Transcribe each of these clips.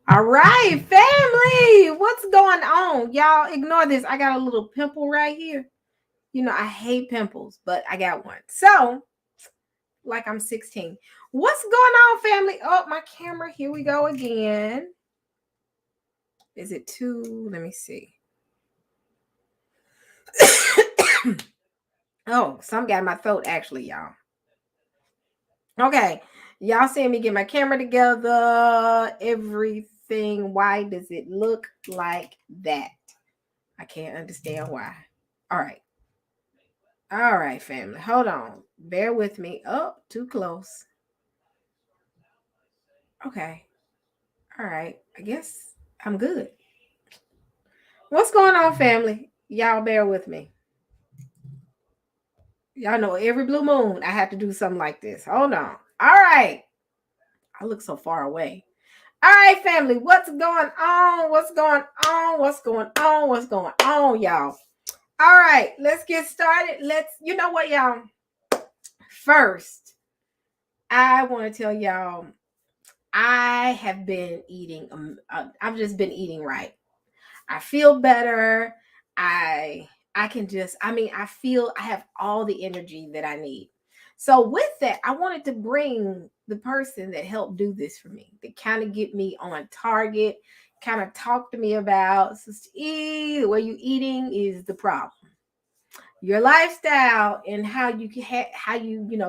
All right, family, what's going on? Y'all ignore this. I got a little pimple right here. You know, I hate pimples, but I got one. So, like I'm 16. What's going on, family? Oh, my camera. Here we go again. Is it two? Let me see. Oh, some got my throat, actually, y'all. Okay. Y'all seeing me get my camera together, everything. Why does it look like that? I can't understand why. All right. All right, family. Hold on. Bear with me. Oh, too close. Okay. All right. I guess I'm good. What's going on, family? Y'all bear with me. Y'all know every blue moon I have to do something like this. Hold on. All right. I look so far away. All right, family. What's going on? What's going on? What's going on? What's going on, y'all? All right. Let's get started. You know what, y'all? First, I want to tell y'all I have been eating. I've just been eating right. I feel better. I can just. I feel I have all the energy that I need. So with that, I wanted to bring the person that helped do this for me, that kind of get me on target, kind of talk to me about, Sister E, the way you eating is the problem. Your lifestyle and how you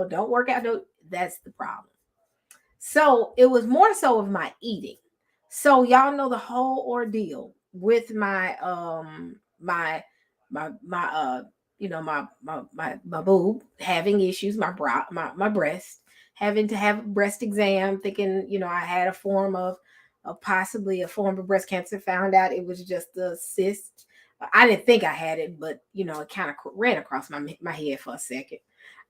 don't work out, that's the problem. So it was more so of my eating. So y'all know the whole ordeal with my my boob having issues, my bra, my breast, having to have a breast exam, thinking, I had a form of possibly a form of breast cancer. Found out it was just a cyst. I didn't think I had it, but it kind of ran across my head for a second.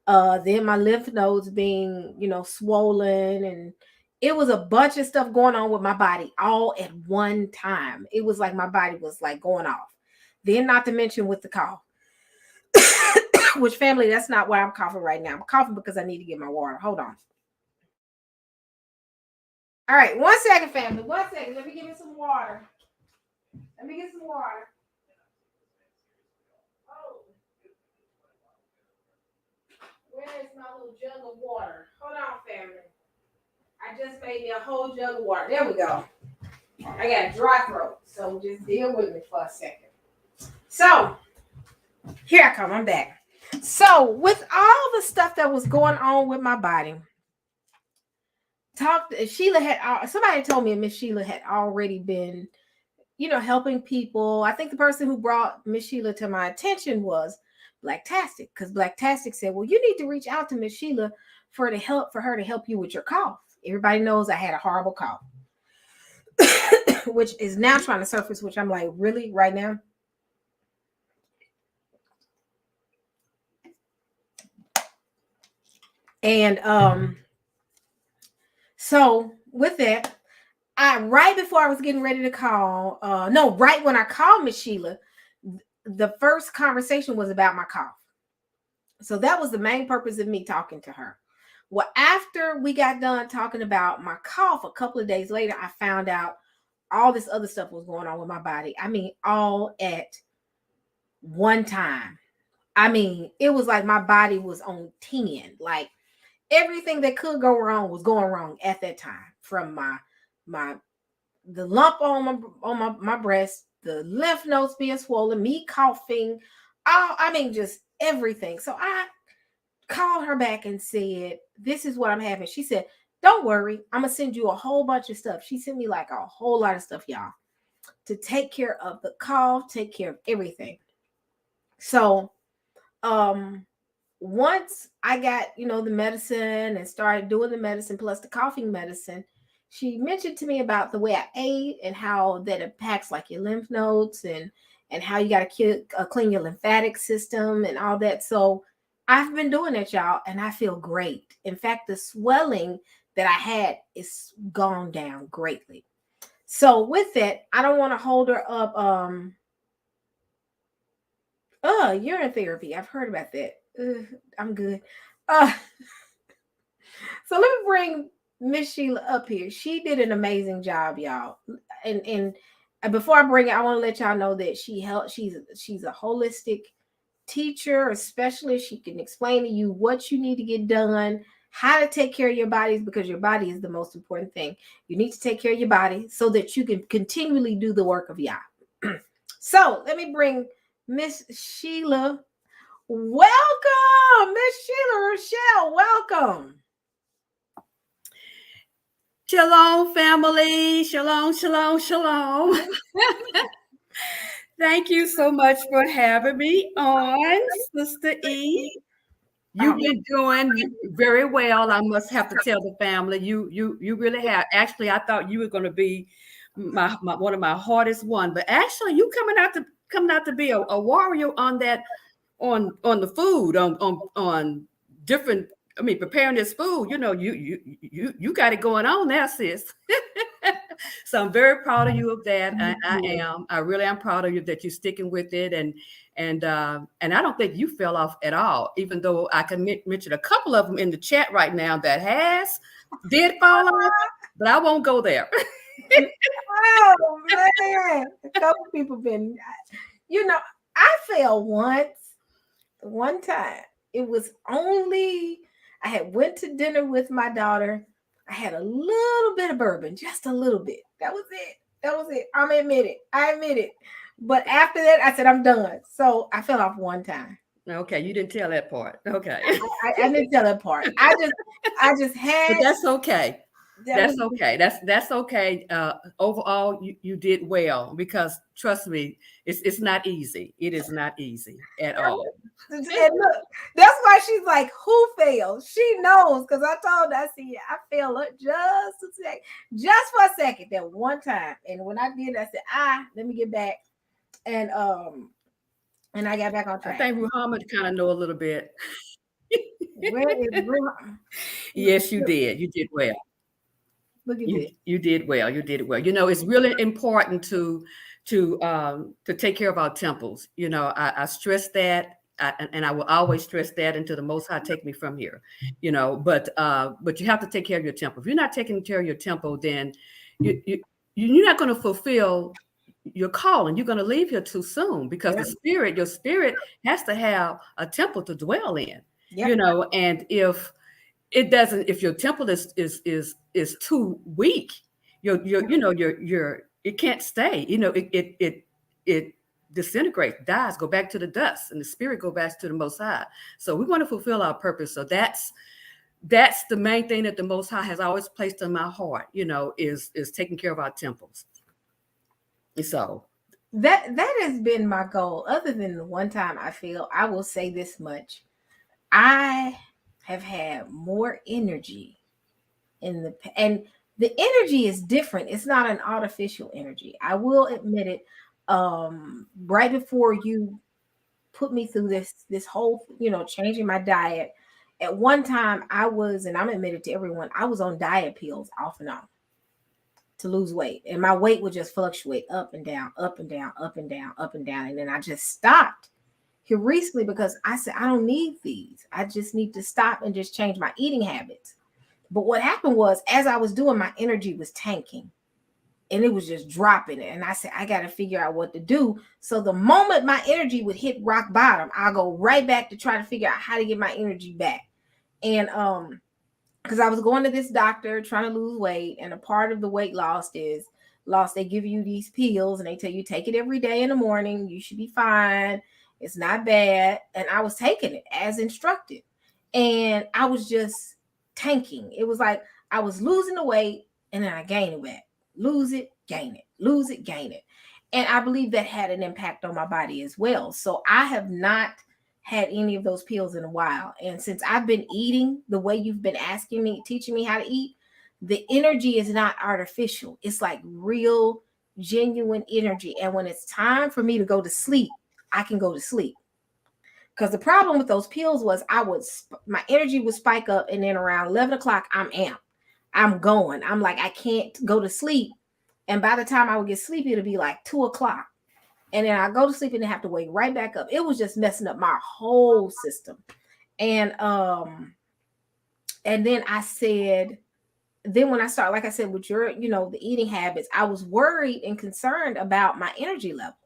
Then my lymph nodes being, swollen, and it was a bunch of stuff going on with my body all at one time. It was like my body was like going off. Then, not to mention with the cough, which, family, that's not why I'm coughing right now. I'm coughing because I need to get my water. Hold on. All right, 1 second, family. 1 second. Let me get me some water. Let me get some water. Oh. Where is my little jug of water? Hold on, family. I just made me a whole jug of water. There we go. I got a dry throat, so just deal with me for a second. So, here I come. I'm back. So, with all the stuff that was going on with my body, Sheila had, somebody told me Miss Sheila had already been, helping people. I think the person who brought Miss Sheila to my attention was Blacktastic, because Blacktastic said, well, you need to reach out to Miss Sheila for her to help you with your cough. Everybody knows I had a horrible cough, which is now trying to surface, which I'm like, really, right now? And so with that, right before I was getting ready to call, right when I called Miss Sheila, the first conversation was about my cough. So that was the main purpose of me talking to her. Well, after we got done talking about my cough, a couple of days later, I found out all this other stuff was going on with my body. I mean, all at one time. I mean, it was like my body was on 10. Like, everything that could go wrong was going wrong at that time. From the lump on my breast, the lymph nodes being swollen, me coughing, just everything. So I called her back and said, this is what I'm having. She said, don't worry, I'm gonna send you a whole bunch of stuff. She sent me like a whole lot of stuff, y'all, to take care of the cough, take care of everything. So once I got, the medicine and started doing the medicine plus the coughing medicine, she mentioned to me about the way I ate and how that impacts like your lymph nodes and how you got to clean your lymphatic system and all that. So I've been doing that, y'all, and I feel great. In fact, the swelling that I had is gone down greatly. So with that, I don't want to hold her up. Urine therapy. I've heard about that. I'm good. So let me bring Miss Sheila up here. She did an amazing job, y'all. And before I bring it, I want to let y'all know that she's a holistic teacher, a specialist. She can explain to you what you need to get done, how to take care of your bodies, because your body is the most important thing. You need to take care of your body so that you can continually do the work of Yah. So let me bring Miss Sheila. Welcome, Miss Sheila Rociel. Welcome. Shalom, family. Shalom, shalom, shalom. Thank you so much for having me on, Sister E. You've been doing very well. I must have to tell the family. You really have. Actually, I thought you were going to be my one of my hardest one, but actually, you coming out to be a warrior on that on the food on different. I mean, preparing this food. You got it going on now, sis. So I'm very proud of you of that. I am. I really am proud of you that you're sticking with it, and I don't think you fell off at all. Even though I can mention a couple of them in the chat right now that did fall off, but I won't go there. Oh man, a couple people been. I fell one time. It was only I had went to dinner with my daughter I had a little bit of bourbon, just a little bit. That was it. That was it. I'm admit it. I admit it. But after that, I said I'm done. So I fell off one time. Okay, you didn't tell that part. Okay. I didn't tell that part. I just had. But that's okay. That That's okay. That's okay. Overall, you did well, because trust me, it's not easy. It is not easy at all. And look, that's why she's like, who failed? She knows, because I told her, I said, yeah, I failed just for a second, that one time. And when I did, I said, let me get back. And I got back on track. I think Muhammad kind of know a little bit. Where is Muhammad? Yes, you did. You did well. Look at this. You did well. You did well. It's really important to take care of our temples. I stress that, and I will always stress that until the Most High take me from here. But you have to take care of your temple. If you're not taking care of your temple, then you're not going to fulfill your calling. You're going to leave here too soon, because your spirit has to have a temple to dwell in. Yep. And if it doesn't, if your temple is too weak, it can't stay. It disintegrates, dies, go back to the dust, and the spirit go back to the Most High. So we want to fulfill our purpose. So that's the main thing that the Most High has always placed in my heart. Is taking care of our temples. So that has been my goal. Other than the one time I failed, I will say this much: I have had more energy and the energy is different. It's not an artificial energy. I will admit it. Right before you put me through this whole, changing my diet, at one time I was, and I'm admitted to everyone, I was on diet pills off and on to lose weight. And my weight would just fluctuate up and down, up and down, up and down, up and down. And then I just stopped here recently because I said, I don't need these. I just need to stop and just change my eating habits. But what happened was, as I was doing, my energy was tanking and it was just dropping it. And I said, I got to figure out what to do. So the moment my energy would hit rock bottom, I'll go right back to try to figure out how to get my energy back. And, because I was going to this doctor trying to lose weight, and a part of the weight loss, they give you these pills and they tell you take it every day in the morning. You should be fine. It's not bad. And I was taking it as instructed, and I was just tanking. It was like I was losing the weight and then I gained it back. Lose it, gain it, lose it, gain it. And I believe that had an impact on my body as well. So I have not had any of those pills in a while. And since I've been eating the way you've been asking me, teaching me how to eat, the energy is not artificial. It's like real, genuine energy. And when it's time for me to go to sleep, I can go to sleep. Because the problem with those pills was my energy would spike up, and then around 11 o'clock, I'm amped. I'm going. I'm like, I can't go to sleep. And by the time I would get sleepy, it'll be like 2 o'clock. And then I go to sleep and then have to wake right back up. It was just messing up my whole system. And then I said, then when I start, like I said, with your, the eating habits, I was worried and concerned about my energy level.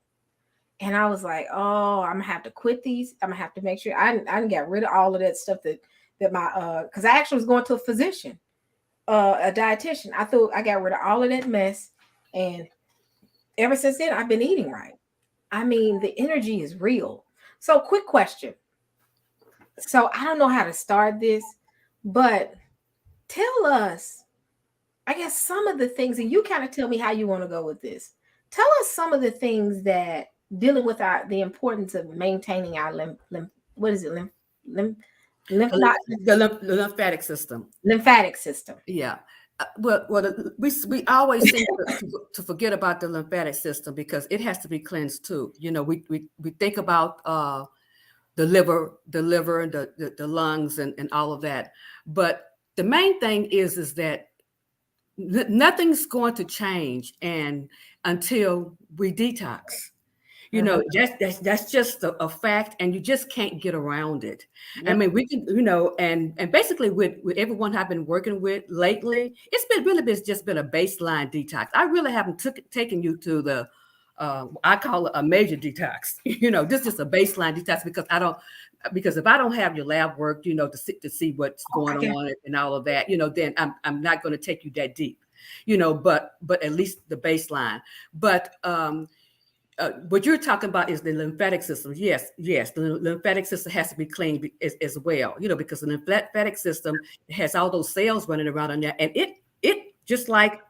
And I was like, oh, I'm gonna have to quit these. I'm gonna have to make sure I got rid of all of that stuff that my because I actually was going to a physician, a dietitian. I got rid of all of that mess, and ever since then I've been eating right. I mean, the energy is real. So, quick question. So I don't know how to start this, but tell us, I guess, some of the things, and you kind of tell me how you want to go with this. Tell us some of the things that dealing with the importance of maintaining our the lymphatic system. Lymphatic system. Yeah. Well, we always seem to forget about the lymphatic system because it has to be cleansed too. We think about the liver and the lungs and all of that, but the main thing is that nothing's going to change until we detox. That's just a fact, and you just can't get around it. Yep. I mean, we can, and basically with everyone I've been working with lately, it's just been a baseline detox. I really haven't taken you to the, I call it a major detox. This is a baseline detox because because if I don't have your lab work, to see what's going Okay. on and all of that, then I'm not going to take you that deep, but at least the baseline. But what you're talking about is the lymphatic system. Yes, the lymphatic system has to be clean as well, because the lymphatic system has all those cells running around in there, and it just like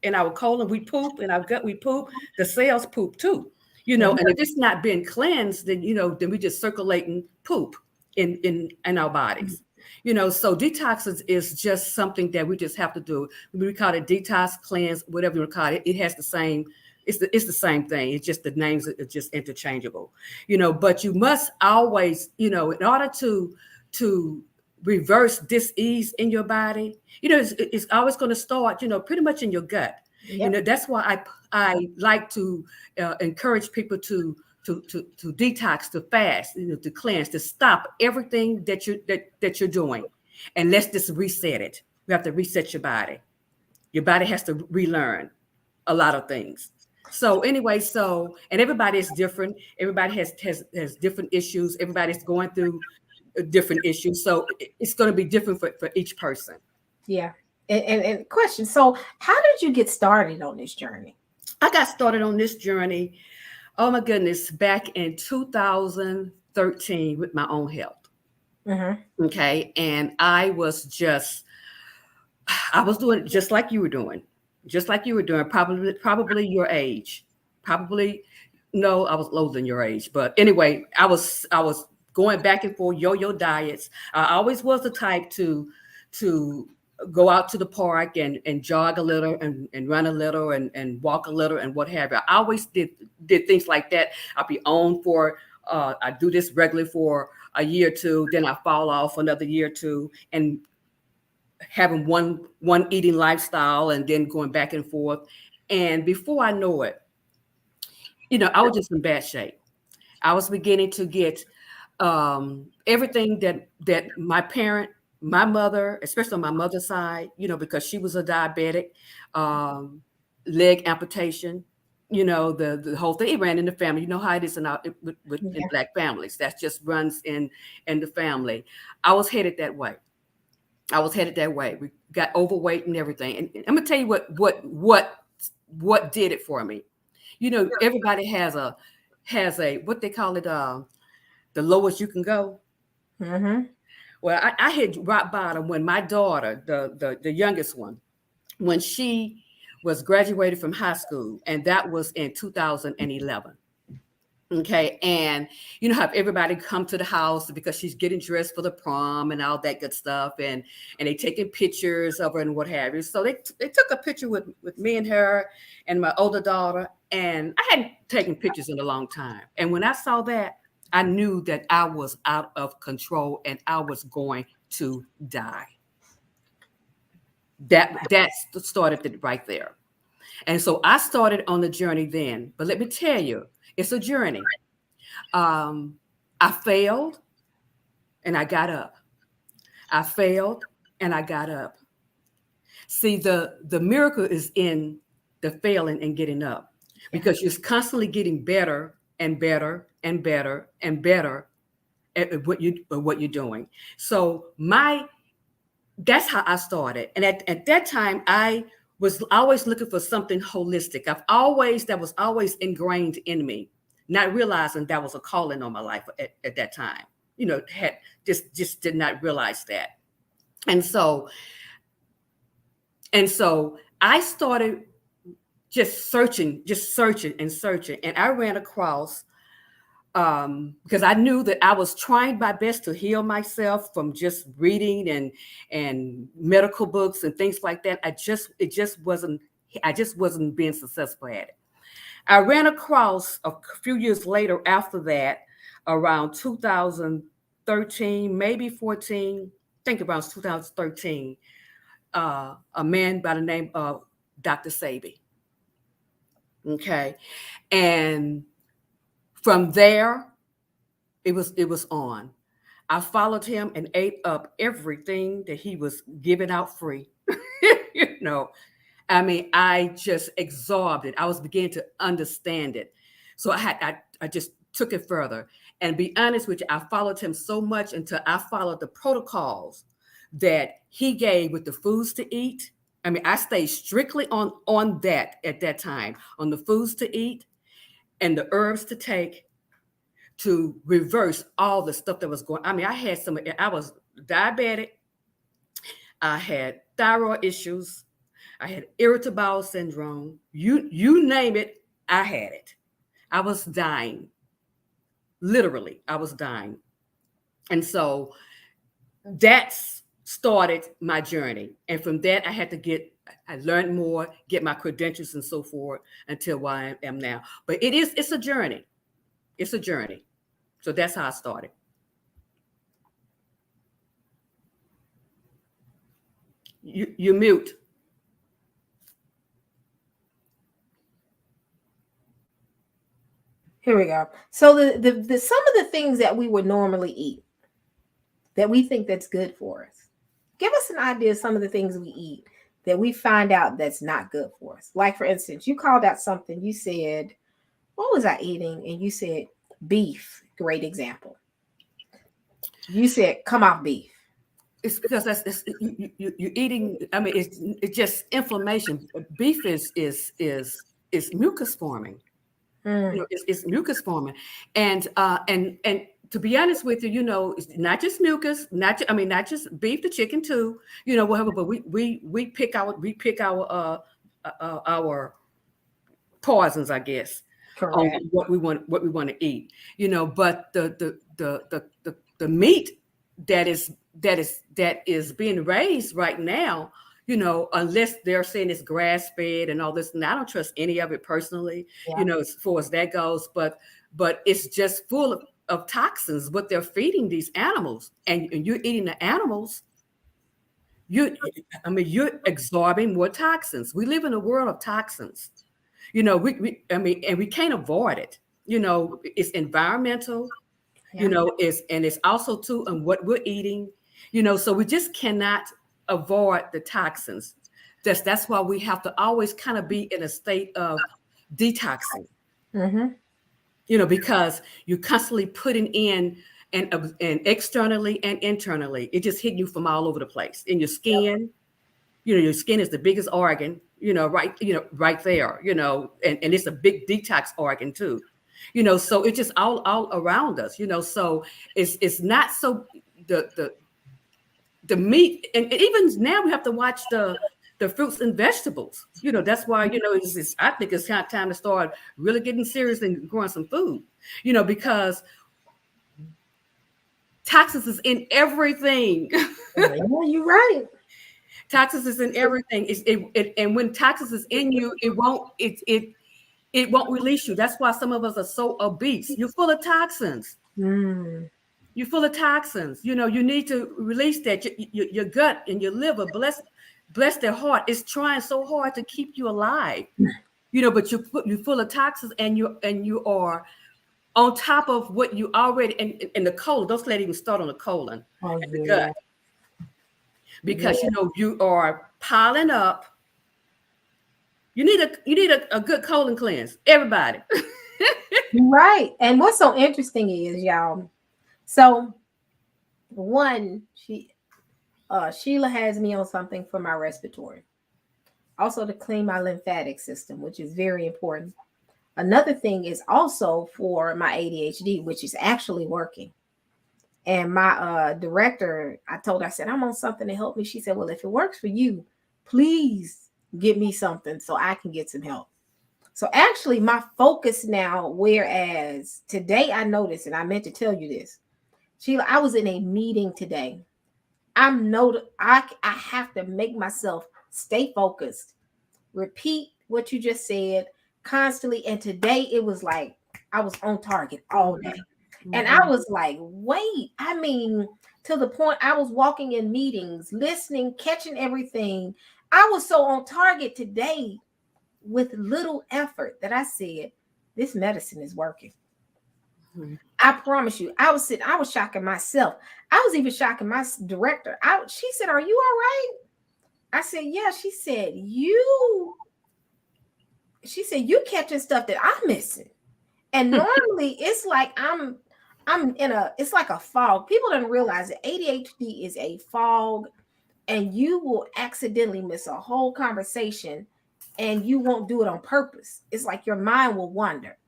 in our colon we poop, in our gut we poop, the cells poop too, Mhm. and if it's not been cleansed, then then we just circulating poop in our bodies. So detoxes is just something that we just have to do. We call it detox, cleanse, whatever you want to call it. It has the same. It's the same thing. It's just the names are just interchangeable, But you must always, in order to reverse dis-ease in your body, it's always going to start, pretty much in your gut. Yep. That's why I like to encourage people to detox, to fast, to cleanse, to stop everything that you're doing, and let's just reset it. You have to reset your body. Your body has to relearn a lot of things. So anyway, and everybody is different. Everybody has different issues. Everybody's going through different issues. So it's going to be different for each person. Yeah. And question. So how did you get started on this journey? I got started on this journey, oh my goodness, back in 2013 with my own health. Mm-hmm. Okay. And I was doing just like you were doing. Just like you were doing, probably your age. Probably, no, I was lower than your age. But anyway, I was going back and forth, yo-yo diets. I always was the type to go out to the park and jog a little and run a little and walk a little and what have you. I always did things like that. I'll be on for I do this regularly for a year or two, then I fall off another year or two, and having one eating lifestyle and then going back and forth. And before I know it, I was just in bad shape. I was beginning to get everything that my mother, especially on my mother's side, because she was a diabetic, leg amputation, the whole thing. It ran in the family. You know how it is in Black families. That just runs in the family. I was headed that way. We got overweight and everything. And I'm gonna tell you what did it for me. Everybody has a what they call it, the lowest you can go. Mm-hmm. Well, I hit rock bottom when my daughter, the youngest one, when she was graduated from high school, and that was in 2011. Okay. And how everybody come to the house because she's getting dressed for the prom and all that good stuff. And they taking pictures of her and what have you. So they took a picture with me and her and my older daughter. And I hadn't taken pictures in a long time. And when I saw that, I knew that I was out of control and I was going to die. That started it right there. And so I started on the journey then. But let me tell you, it's a journey. I failed and I got up. I failed and I got up. See, the miracle is in the failing and getting up, because you're constantly getting better and better and better and better at what you're doing. So that's how I started. And at that time, I was always looking for something holistic. That was always ingrained in me, not realizing that was a calling on my life at that time. Had just did not realize that. And so I started just searching. And I ran across, because I knew that I was trying my best to heal myself from just reading and medical books and things like that. I just wasn't being successful at it. I ran across a few years later after that, around 2013, maybe 14, I think around 2013, a man by the name of Dr. Sabi. Okay. And from there, it was on. I followed him and ate up everything that he was giving out free. I mean, I just absorbed it. I was beginning to understand it. So I just took it further. And be honest with you, I followed him so much until I followed the protocols that he gave with the foods to eat. I mean, I stayed strictly on that at that time, on the foods to eat and the herbs to take to reverse all the stuff that was going. I mean, I was diabetic. I had thyroid issues. I had irritable bowel syndrome. You name it, I had it. I was dying. Literally, I was dying. And so that's started my journey. And from that, I learned more, get my credentials and so forth until where I am now. But it's a journey. It's a journey. So that's how I started. You mute. Here we go. So the some of the things that we would normally eat that we think that's good for us. Give us an idea of some of the things we eat that we find out that's not good for us. Like for instance, you called out something. You said, "What was I eating?" And you said beef. Great example. You said, "Come off beef." It's because you're eating. I mean, it's just inflammation. Beef is mucus forming. It's mucus forming, and to be honest with you, it's not just mucus, not just beef, the chicken too, whatever. But we pick our poisons, I guess, Correct. on what we want to eat, But the meat that is being raised right now, unless they're saying it's grass fed and all this, and I don't trust any of it personally, as far as that goes, but it's just full of toxins, what they're feeding these animals, and you're eating the animals, you're absorbing more toxins. We live in a world of toxins, and we can't avoid it. It's environmental, it's also too, and what we're eating, so we just cannot avoid the toxins. That's why we have to always kind of be in a state of detoxing, because you're constantly putting in and externally and internally. It just hitting you from all over the place. In your skin, your skin is the biggest organ, right there, and it's a big detox organ too. So it's just all around us, so it's not so the meat, and even now we have to watch the fruits and vegetables. That's why, I think it's kind of time to start really getting serious and growing some food, because toxins is in everything. Yeah, you're right. Toxins is in everything. And when toxins is in you, it won't release you. That's why some of us are so obese. You're full of toxins. You're full of toxins. You need to release that. Your gut and your liver, bless their heart, is trying so hard to keep you alive. But you're full of toxins, and you are on top of what you already, and the colon. Don't let it even start on the colon and the gut, because you are piling up. You need a good colon cleanse, everybody. Right. And what's so interesting is, y'all, so one, Sheila has me on something for my respiratory, also to clean my lymphatic system, which is very important. Another thing is also for my ADHD, which is actually working. And my director, I said, I'm on something to help me. She said, well, if it works for you, please give me something so I can get some help. So actually my focus now, whereas today I noticed, and I meant to tell you this, Sheila, I was in a meeting today. I have to make myself stay focused, repeat what you just said constantly. And today it was like I was on target all day. And I was like, wait, to the point I was walking in meetings, listening, catching everything. I was so on target today with little effort that I said, this medicine is working. I promise you. I was shocking myself. I was even shocking my director. She said, are you all right? I said, yeah. She said, you catching stuff that I'm missing. And normally it's like I'm it's like a fog. People don't realize that ADHD is a fog, and you will accidentally miss a whole conversation and you won't do it on purpose. It's like your mind will wander.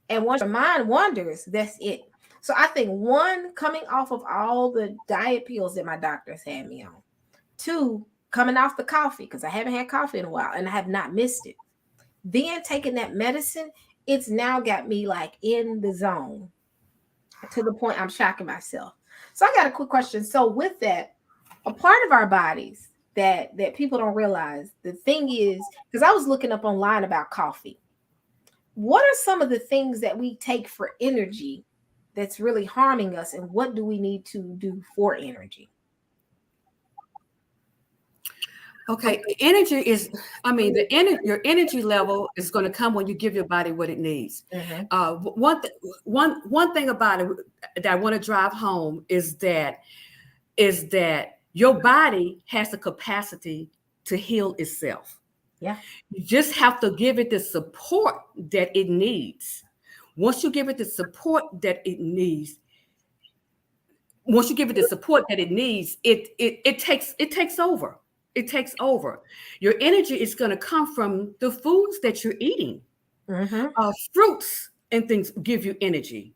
And once your mind wanders, that's it. So I think one, coming off of all the diet pills that my doctors had me on. Two, coming off the coffee, because I haven't had coffee in a while and I have not missed it. Then taking that medicine, it's now got me like in the zone to the point I'm shocking myself. So I got a quick question. So with that, a part of our bodies that people don't realize, the thing is, because I was looking up online about coffee. What are some of the things that we take for energy that's really harming us, and what do we need to do for energy? Okay, energy is, your energy level is going to come when you give your body what it needs. One thing about it that I want to drive home is that your body has the capacity to heal itself. Yeah. You just have to give it the support that it needs. Once you give it the support that it needs, it takes over. It takes over. Your energy is going to come from the foods that you're eating. Fruits and things give you energy.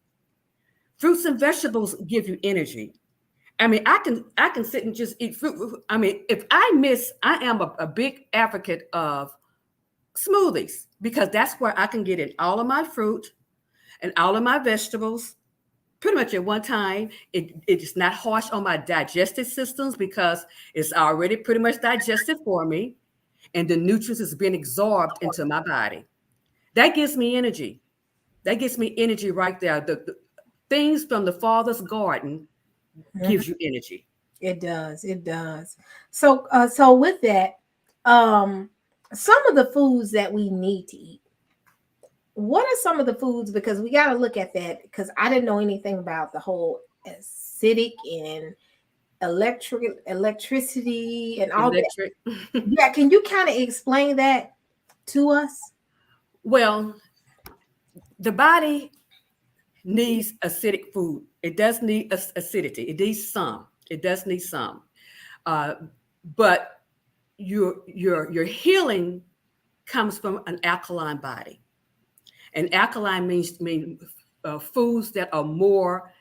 Fruits and vegetables give you energy. I mean, I can sit and just eat fruit. I mean, I am a big advocate of smoothies, because that's where I can get in all of my fruit and all of my vegetables pretty much at one time. It's not harsh on my digestive systems because it's already pretty much digested for me, and the nutrients is being absorbed into my body. That gives me energy. That gives me energy right there. The things from the Father's garden gives you energy. It does. It does. So, with that, some of the foods that we need to eat. What are some of the foods? Because we got to look at that, because I didn't know anything about the whole acidic and electricity and all that. Yeah, can you kind of explain that to us? Well, the body needs acidic food. It does need acidity. It needs some. It does need some. But your healing comes from an alkaline body. And alkaline means foods that are more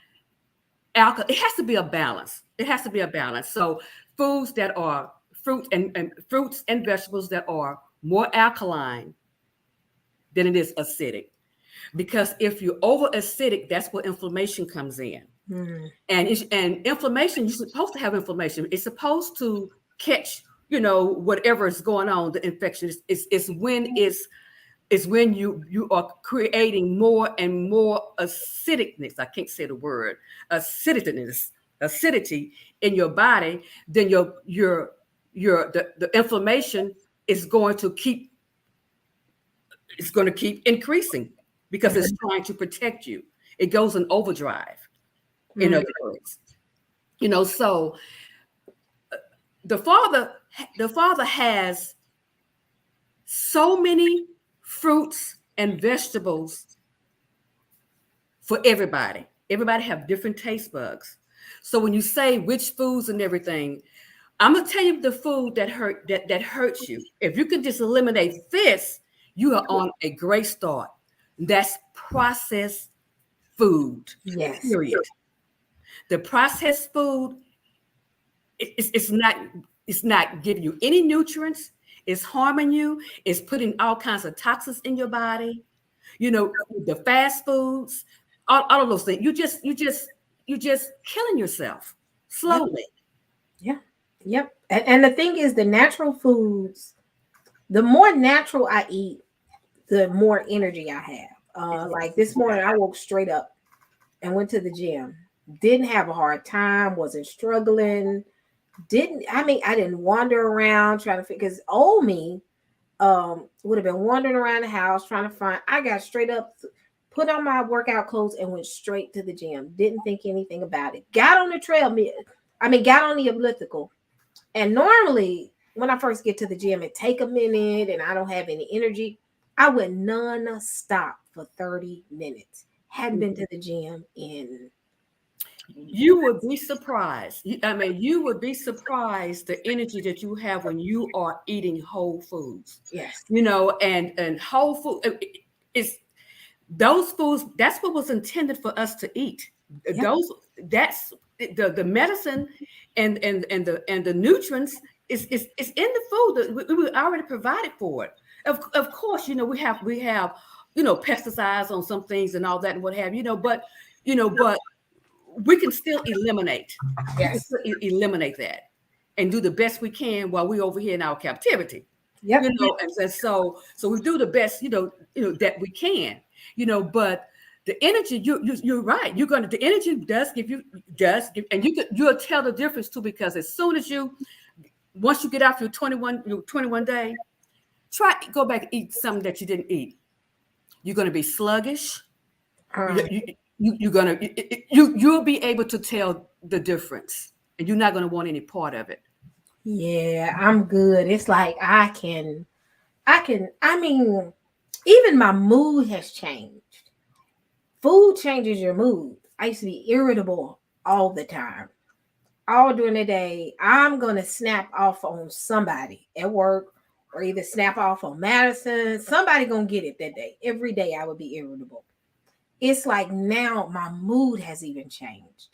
alkaline. It has to be a balance. It has to be a balance. So foods that are fruits and vegetables that are more alkaline than it is acidic. Because if you're over acidic, that's where inflammation comes in. And inflammation, you're supposed to have inflammation. It's supposed to catch, whatever is going on, the infection. It's when you are creating more and more acidicness. I can't say the word acidity in your body. Then the inflammation is going to keep increasing, because it's trying to protect you. It goes in overdrive. In other words, so the Father has so many fruits and vegetables for everybody. Everybody have different taste buds. So when you say which foods and everything, I'm gonna tell you the food that hurts you. If you can just eliminate this, you are on a great start. That's processed food. Yes. Period. The processed food, it's not giving you any nutrients. It's harming you. It's putting all kinds of toxins in your body. The fast foods, all of those things. You're just killing yourself slowly. Yep. And the thing is, the natural foods, the more natural I eat, the more energy I have. Like this morning, I woke straight up and went to the gym. Didn't have a hard time. Wasn't struggling. I didn't wander around trying to figure, because old me would have been wandering around the house trying to find. I got straight up, put on my workout clothes and went straight to the gym. Didn't think anything about it. Got on the treadmill. Got on the elliptical. And normally when I first get to the gym, it take a minute and I don't have any energy. I went non-stop for 30 minutes. Hadn't been to the gym in You would be surprised. I mean, you would be surprised the energy that you have when you are eating whole foods. Yes. And whole food is those foods. That's what was intended for us to eat. Yep. That's the medicine and the nutrients is in the food that we already provided for it. Of course, we have pesticides on some things and all that and what have but we can still eliminate. We can Yes. still eliminate that and do the best we can while we're over here in our captivity. Yep. And so we do the best, that we can, but the energy, you're right. The energy and you'll tell the difference too, because as soon as once you get out your 21 day, go back and eat something that you didn't eat. You're going to be sluggish. You'll be able to tell the difference, and you're not going to want any part of it. Yeah, I'm good. It's like I mean, even my mood has changed. Food changes your mood. I used to be irritable all the time. All during the day, I'm going to snap off on somebody at work or either snap off on Madison. Somebody going to get it that day. Every day I would be irritable. It's like now my mood has even changed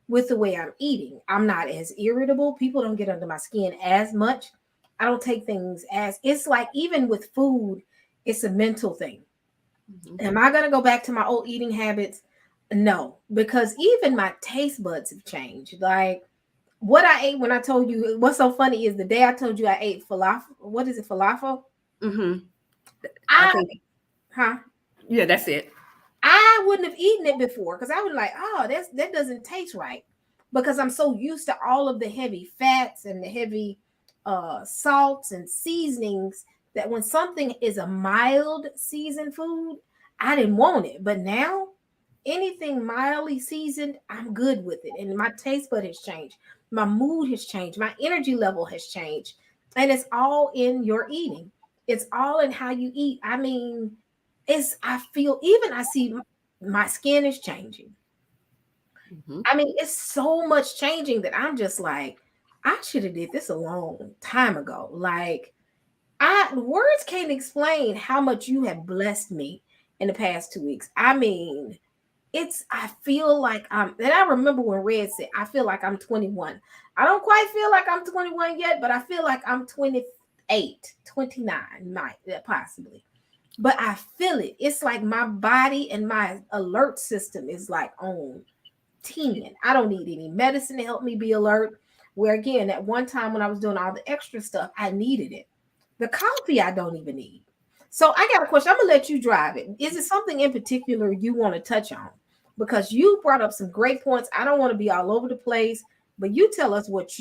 with the way I'm eating. I'm not as irritable. People don't get under my skin as much. I don't take things it's like even with food, it's a mental thing. Mm-hmm. Am I going to go back to my old eating habits? No, because even my taste buds have changed. Like what I ate when I told you, what's so funny is the day I told you I ate falafel. What is it, falafel? Mm-hmm. Yeah, that's it. I wouldn't have eaten it before because I was like, oh, that doesn't taste right. Because I'm so used to all of the heavy fats and the heavy salts and seasonings that when something is a mild seasoned food, I didn't want it. But now, anything mildly seasoned, I'm good with it. And my taste bud has changed. My mood has changed. My energy level has changed. And it's all in your eating. It's all in how you eat. I mean, I see my skin is changing. Mm-hmm. I mean, it's so much changing that I'm just like, I should have did this a long time ago. Like, words can't explain how much you have blessed me in the past 2 weeks. I mean, I feel like and I remember when Red said, I feel like I'm 21. I don't quite feel like I'm 21 yet, but I feel like I'm 28, 29, possibly. But I feel it. It's like my body and my alert system is like on 10. I don't need any medicine to help me be alert. Where again, at one time when I was doing all the extra stuff, I needed it. The coffee I don't even need. So I got a question. I'm going to let you drive it. Is it something in particular you want to touch on? Because you brought up some great points. I don't want to be all over the place, but you tell us what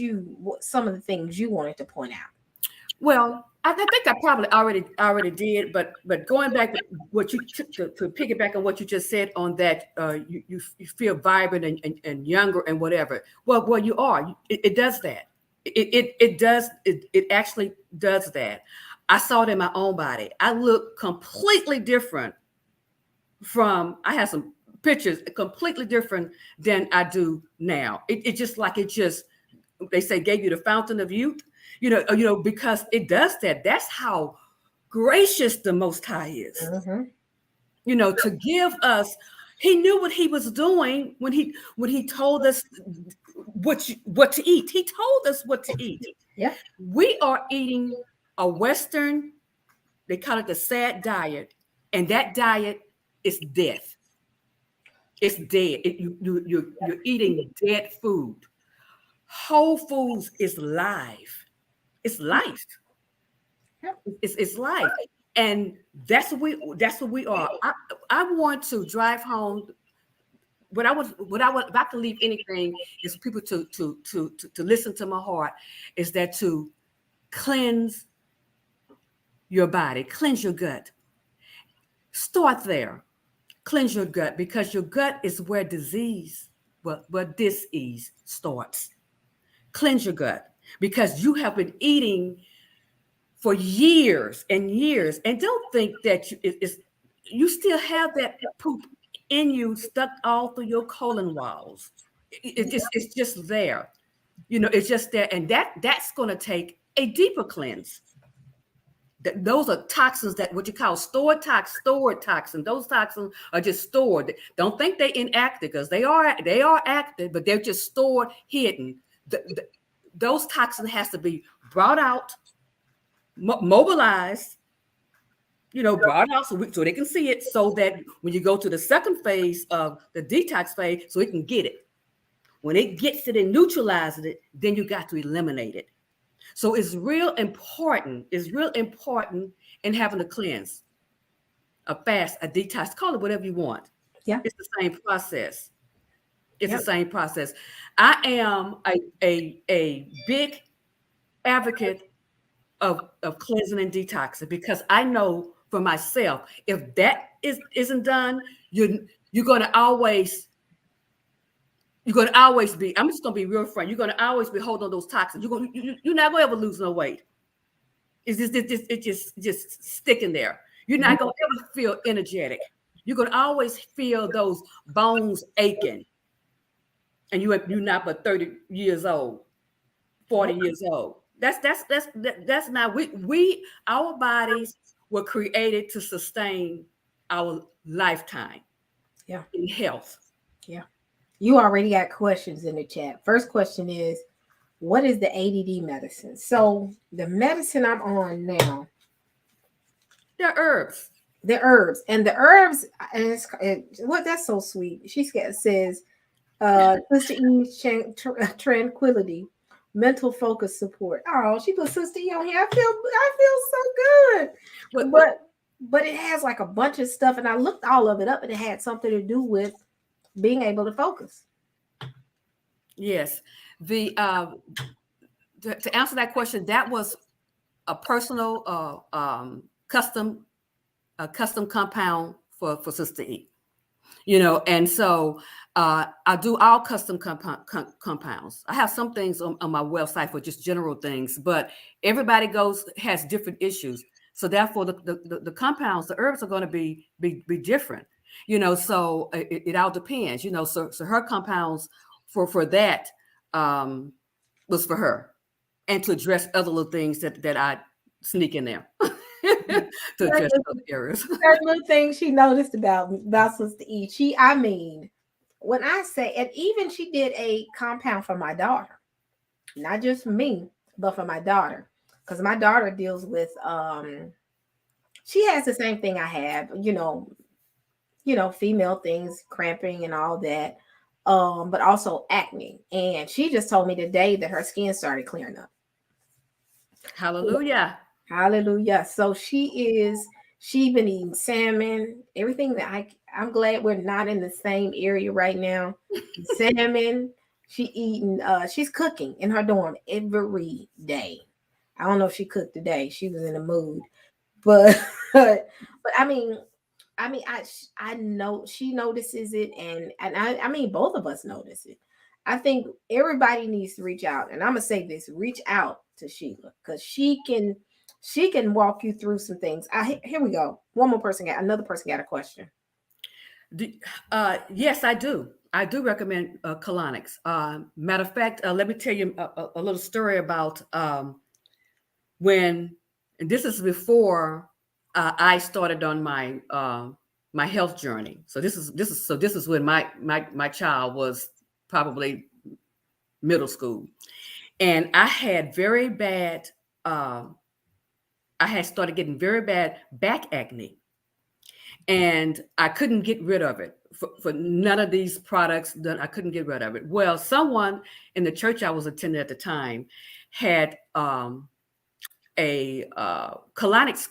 some of the things you wanted to point out. Well, I think I probably already did, but going back to what you to piggyback on what you just said on that, you feel vibrant and younger and whatever. Well, you are. It does that. It actually does that. I saw it in my own body. I look completely different I have some pictures completely different than I do now. It just they say gave you the fountain of youth. Because it does that. That's how gracious the Most High is. Mm-hmm. To give us. He knew what he was doing when he told us what to eat. He told us what to eat. Yeah, we are eating a Western. They call it the sad diet, and that diet is death. It's dead. You're eating dead food. Whole foods is life. It's life. It's life, and that's what we are. I want to drive home. What I would if I could leave anything is for people to listen to my heart. Is that to cleanse your body, cleanse your gut. Start there, cleanse your gut, because your gut is where disease starts. Cleanse your gut. Because you have been eating for years and years, and don't think that you still have that poop in you stuck all through your colon walls. It's just there. It's just there. And that's going to take a deeper cleanse. Those are toxins that what you call stored toxins. Those toxins are just stored. Don't think they inactive, because they are active, but they're just stored, hidden. Those toxins has to be brought out, mobilized, brought out so they can see it, so that when you go to the second phase of the detox phase, so it can get it. When it gets it and neutralizes it, then you got to eliminate it. So it's real important. It's real important in having a cleanse, a fast, a detox, call it whatever you want. Yeah. It's the same process. It's the same process. I am a big advocate of cleansing and detoxing, because I know for myself, if that isn't done, you're going to always be, I'm just going to be real frank, you're going to always be holding on those toxins. You're not going to ever lose no weight. It's just sticking there. You're not going to ever feel energetic. You're going to always feel those bones aching. And you're not but 30 years old, 40 years old. That's not, our bodies were created to sustain our lifetime. Yeah. In health. Yeah. You already got questions in the chat. First question is, what is the ADD medicine? So the medicine I'm on now, they're herbs. The herbs. And the herbs, and that's so sweet. She says, Sister Eve's tranquility, mental focus support. Oh, she put Sister E on here. I feel so good. But it has like a bunch of stuff, and I looked all of it up, and it had something to do with being able to focus. Yes. To answer that question, that was a personal custom compound for Sister E. And so I do all custom compounds. I have some things on my website for just general things, but everybody has different issues. So therefore, the compounds, the herbs are going to be different. So it all depends. So her compounds for that was for her, and to address other little things that I sneak in there. To address other areas. Her little thing she noticed about Sister E. When I say, and even she did a compound for my daughter, not just for me, but for my daughter, because my daughter deals with she has the same thing I have, female things, cramping and all that, but also acne. And she just told me today that her skin started clearing up. Hallelujah. Hallelujah. So she been eating salmon, everything that I'm glad we're not in the same area right now. Salmon, she's cooking in her dorm every day. I don't know if she cooked today. She was in the mood, but I mean, I know she notices it, and I mean, both of us notice it. I think everybody needs to reach out, and I'm gonna say this: reach out to Sheila, because she can walk you through some things. Here we go. Another person got a question. Yes, I do. I do recommend colonics. Matter of fact, let me tell you a little story about when, and this is before I started on my my health journey. So this is when my child was probably middle school, and I had very bad. I had started getting very bad back acne, and I couldn't get rid of it for none of these products. I couldn't get rid of it. Well, someone in the church I was attending at the time had a colonics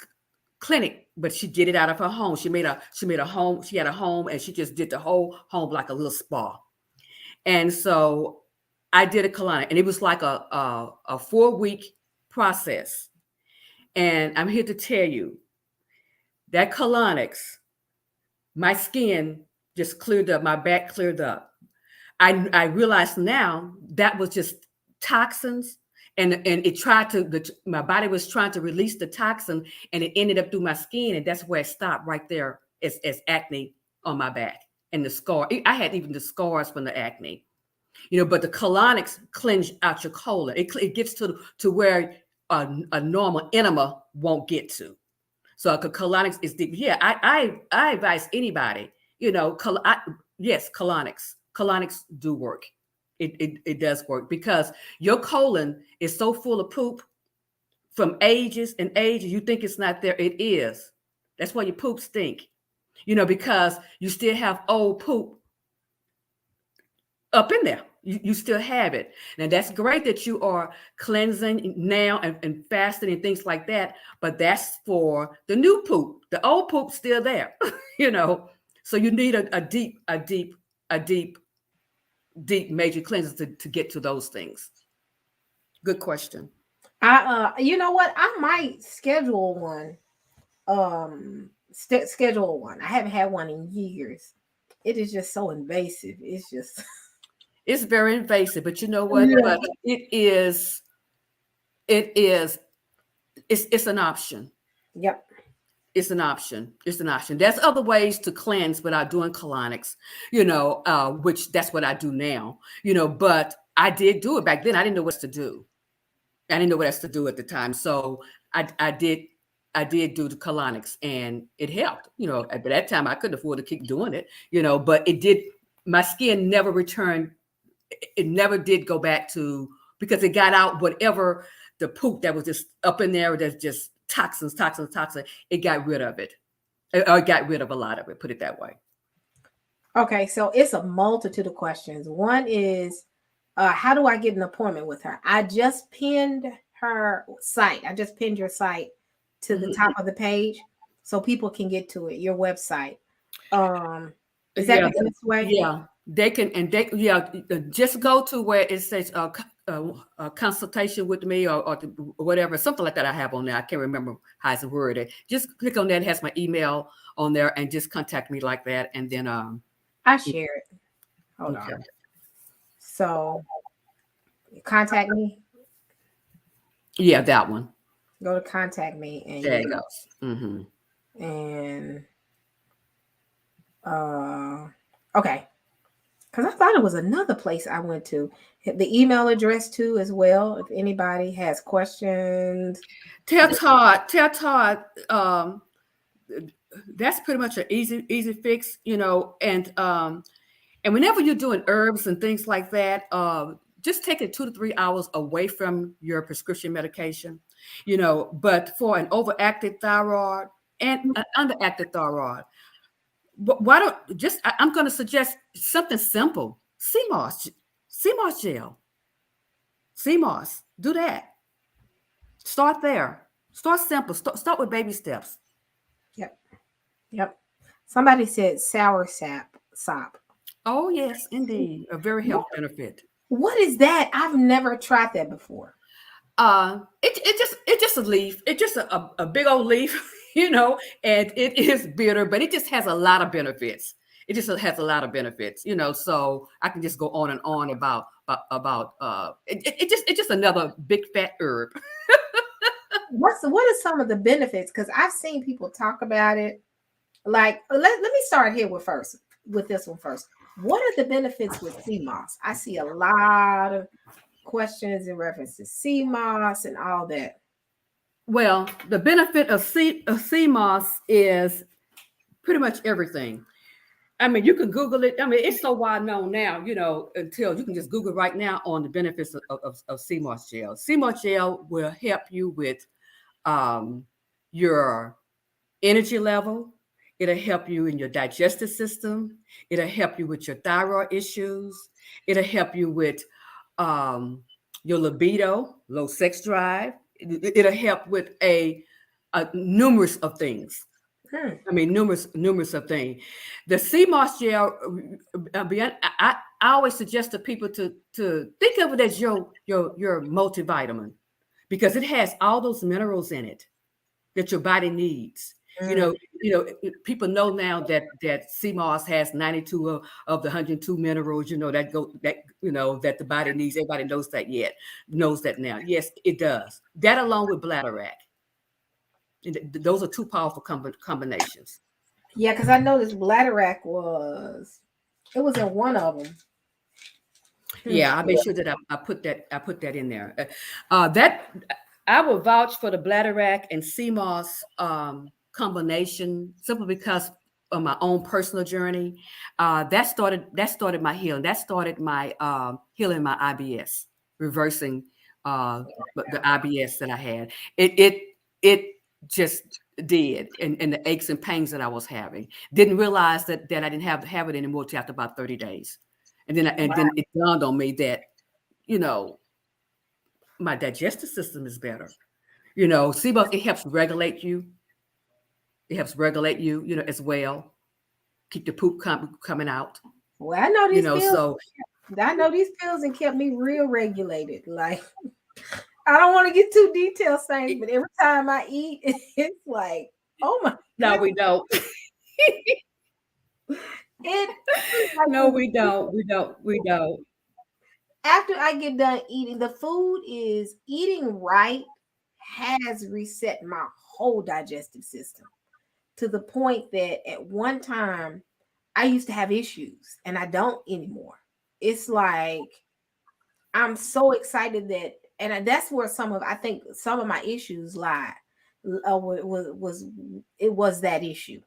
clinic, but she did it out of her home. She made a home. She had a home, and she just did the whole home like a little spa. And so I did a colonic, and it was like a 4-week process. And I'm here to tell you that colonics, my skin just cleared up, my back cleared up. I realized now that was just toxins, and it tried to, my body was trying to release the toxin, and it ended up through my skin, and that's where it stopped right there as acne on my back and the scar. I had even the scars from the acne. But the colonics cleanse out your colon. It gets to where a normal enema won't get to. So colonics is deep. Yeah, I advise anybody, yes, colonics. Colonics do work. It does work because your colon is so full of poop from ages and ages. You think it's not there. It is. That's why your poop stink. Because you still have old poop up in there. You still have it. Now that's great that you are cleansing now and fasting and things like that, but that's for the new poop. The old poop's still there, So you need a deep major cleanse to get to those things. Good question. You know what? I might schedule one. Schedule one. I haven't had one in years. It is just so invasive. It's just it's very invasive, but you know what? Yeah. But it's an option. Yep. It's an option. It's an option. There's other ways to cleanse without doing colonics, which that's what I do now, but I did do it back then. I didn't know what to do. I didn't know what else to do at the time. So I did do the colonics and it helped, at that time I couldn't afford to keep doing it, but it did, my skin never returned. It never did go back to, because it got out whatever the poop that was just up in there, that's just toxins. It got rid of it. Or it got rid of a lot of it, put it that way. Okay, so it's a multitude of questions. One is, how do I get an appointment with her? I just pinned her site. I just pinned your site to the top of the page so people can get to it, your website. Is that the best way? Yeah, they can, and just go to where it says a consultation with me or whatever, something like that I have on there. I can't remember how it's worded. Just click on that. It has my email on there and just contact me like that. And then I share it. Hold on. So contact me. Yeah, that one. Go to contact me and there it goes. Mm-hmm. And okay. Because I thought it was another place I went to. The email address too as well. If anybody has questions. Tell Todd, that's pretty much an easy fix, and whenever you're doing herbs and things like that, just take it 2 to 3 hours away from your prescription medication, but for an overactive thyroid and an underactive thyroid, why don't I'm going to suggest something simple. Sea moss gel. Sea moss. Do that. Start there. Start simple. Start with baby steps. Yep. Somebody said sour sop. Oh yes, indeed. A very health benefit. What is that? I've never tried that before. It's just a leaf. It's just a big old leaf, and it is bitter, but it just has a lot of benefits. It just has a lot of benefits, so I can just go on and on about it's just another big fat herb. What are some of the benefits? Because I've seen people talk about it. Like, let me start here with this one first. What are the benefits with sea moss? I see a lot of questions in reference to sea moss and all that. Well, the benefit of sea moss is pretty much everything. I mean, you can Google it. I mean, it's so wide known now, until you can just Google right now on the benefits of sea moss gel. Sea moss gel will help you with your energy level. It'll help you in your digestive system. It'll help you with your thyroid issues. It'll help you with your libido, low sex drive. It'll help with a numerous of things. I mean, numerous of things. The sea moss gel, I always suggest to people to think of it as your multivitamin, because it has all those minerals in it that your body needs. People know now that sea moss has 92 of the 102 minerals, that the body needs. Everybody knows that now. Yes, it does. That along with bladderwrack. Those are two powerful combinations. Yeah, because I noticed bladderwrack was in one of them. Yeah, I made sure that I put that in there. That I will vouch for the bladderwrack and CMOS combination simply because of my own personal journey. That started my healing. That started my healing my IBS, reversing the IBS that I had. It just did, and the aches and pains that I was having. Didn't realize that I didn't have it anymore till after about 30 days. And then it dawned on me that, my digestive system is better. CBUS, it helps regulate you. It helps regulate you, as well. Keep the poop coming out. Well, I know these pills. So I know these pills and kept me real regulated. Like, I don't want to get too detailed, things, but every time I eat, it's like, oh my. No, we don't. No, we don't. We don't. After I get done eating, the food is eating right has reset my whole digestive system to the point that at one time I used to have issues and I don't anymore. It's like I'm so excited that, and that's where I think some of my issues lie. Was that issue.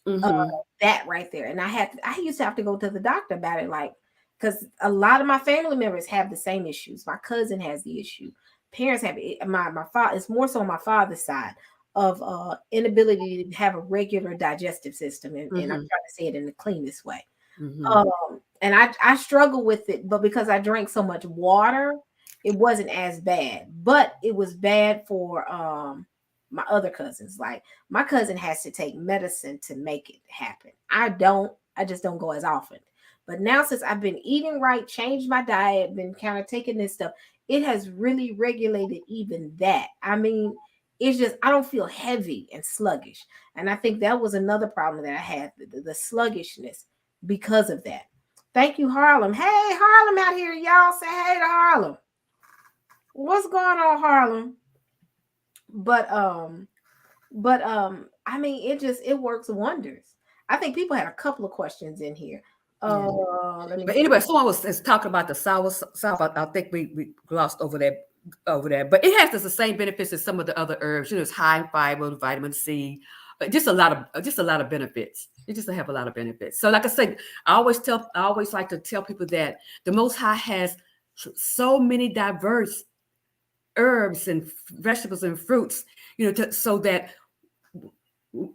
That right there. And I used to have to go to the doctor about it, like, because a lot of my family members have the same issues. My cousin has the issue. Parents have it. My father, it's more so on my father's side of inability to have a regular digestive system. And I'm trying to say it in the cleanest way. And I struggle with it, but because I drank so much water, it wasn't as bad. But it was bad for my other cousins. Like, my cousin has to take medicine to make it happen. I just don't go as often. But now, since I've been eating right, changed my diet, been kind of taking this stuff, it has really regulated even that. I mean, it's just, I don't feel heavy and sluggish. And I think that was another problem that I had, the sluggishness because of that. Thank you, Harlem. Hey, Harlem out here, y'all. Say hey to Harlem. What's going on, Harlem? But I mean, it works wonders. I think people had a couple of questions in here. But anyway, someone was talking about the sour. I think we glossed over that. But it has the same benefits as some of the other herbs. It's high in fiber, vitamin C, just a lot of benefits. It just have a lot of benefits. So, like I said, I always like to tell people that the Most High has so many diverse herbs and vegetables and fruits, so that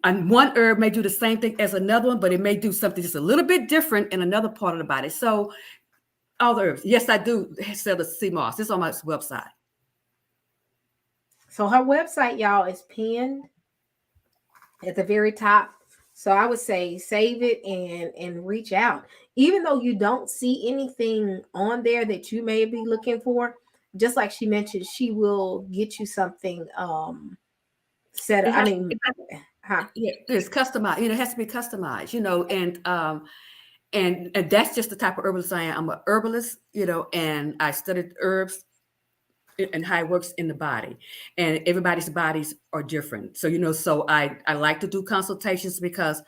and one herb may do the same thing as another one, but it may do something just a little bit different in another part of the body. So all the herbs, yes, I do sell the sea moss. It's on my website. So her website, y'all, is pinned at the very top. So I would say save it and reach out. Even though you don't see anything on there that you may be looking for, just like she mentioned, she will get you something set up. It's customized. It has to be customized. And that's just the type of herbalist I am. I'm an herbalist, and I studied herbs and how it works in the body. And everybody's bodies are different. So, so I like to do consultations because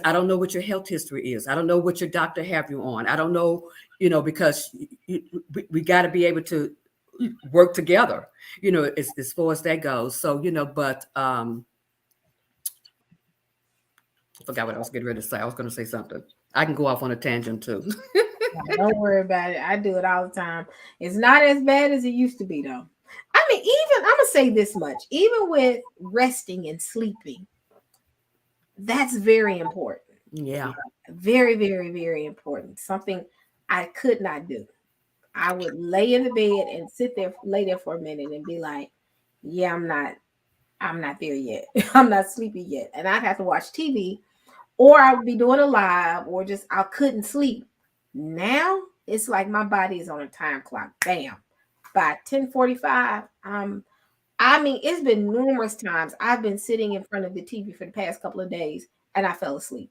I don't know what your health history is. I don't know what your doctor have you on. I don't know, because we got to be able to work together, as far as that goes. So, but I forgot what I was getting ready to say. I was going to say something. I can go off on a tangent too. Don't worry about it. I do it all the time. It's not as bad as it used to be, though. I mean, even I'm going to say this much, even with resting and sleeping, that's very important. Yeah. Very, very, very important. Something I could not do. I would lay in the bed and lay there for a minute and be like, yeah, I'm not there yet. I'm not sleepy yet. And I'd have to watch TV, or I would be doing a live, or just I couldn't sleep. Now it's like my body is on a time clock. Bam. By 10:45, I mean, it's been numerous times I've been sitting in front of the TV for the past couple of days and I fell asleep.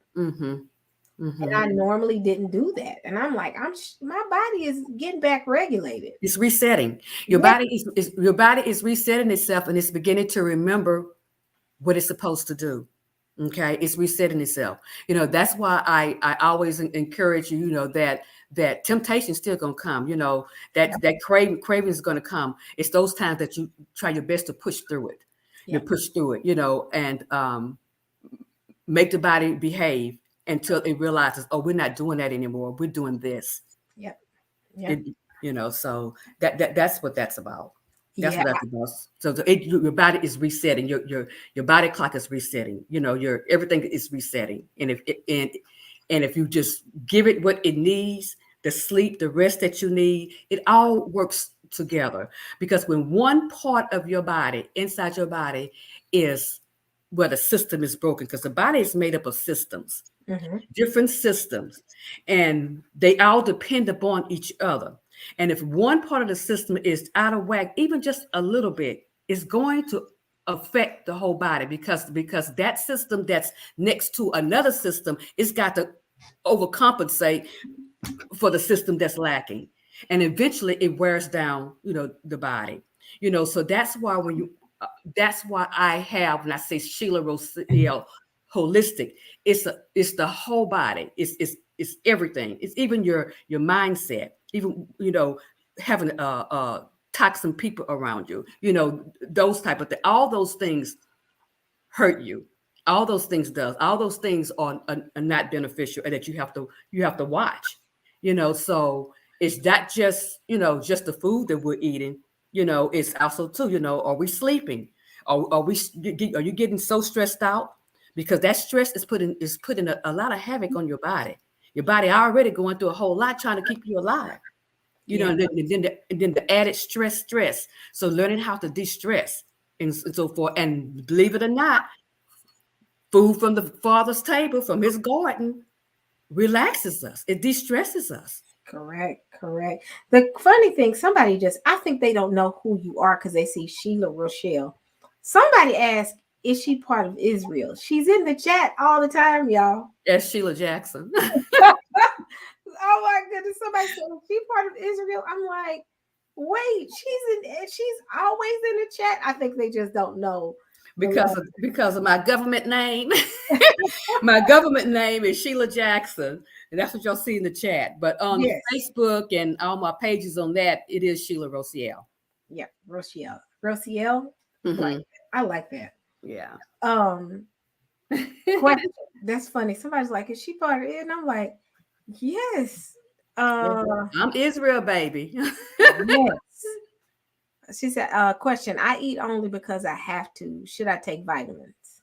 And I normally didn't do that. And I'm like, my body is getting back regulated. It's resetting. Your body is resetting itself, and it's beginning to remember what it's supposed to do. Okay, it's resetting itself. That's why I always encourage you. That temptation is still gonna come. Yep. That craving is gonna come. It's those times that you try your best to push through it. You Yep. push through it. And make the body behave until it realizes, oh, we're not doing that anymore. We're doing this. Yep. Yep. It, so that's what that's about. That's Yeah. what that's about. So your body is resetting. Your body clock is resetting. Your everything is resetting. And if you just give it what it needs, the sleep, the rest that you need, it all works together. Because when one part of your body, inside your body, is where the system is broken, because the body is made up of systems, different systems, and they all depend upon each other. And if one part of the system is out of whack, even just a little bit, it's going to affect the whole body, because that system that's next to another system, it's got to overcompensate for the system that's lacking. And eventually it wears down, the body. So that's why that's why I have, when I say Sheila Rociel holistic, it's the whole body. It's everything. It's even your mindset, even, having toxic people around you, those type of things. All those things hurt you. All those things does. All those things are not beneficial, and that you have to watch. So it's not just just the food that we're eating. It's also too. Are we sleeping? Are you getting so stressed out? Because that stress is putting a lot of havoc on your body. Your body already going through a whole lot trying to keep you alive. Yeah. And then the added stress. So learning how to de-stress and so forth. And believe it or not, food from the Father's table, from his garden, relaxes us. It de-stresses us. Correct. The funny thing, I think they don't know who you are because they see Sheila Rochelle. Somebody asked, is she part of Israel? She's in the chat all the time, y'all. As Sheila Jackson. Oh my goodness. Somebody said, is she part of Israel? I'm like, wait, she's always in the chat. I think they just don't know. Because of my government name. My government name is Sheila Jackson, and that's what y'all see in the chat. But on Facebook and all my pages on that, it is Sheila Rociel. Yeah, Rociel. Mm-hmm. I like that. Yeah. Question. That's funny. Somebody's like, is she part of it? And I'm like, yes. I'm Israel, baby. Yes. She said, question, I eat only because I have to. Should I take vitamins?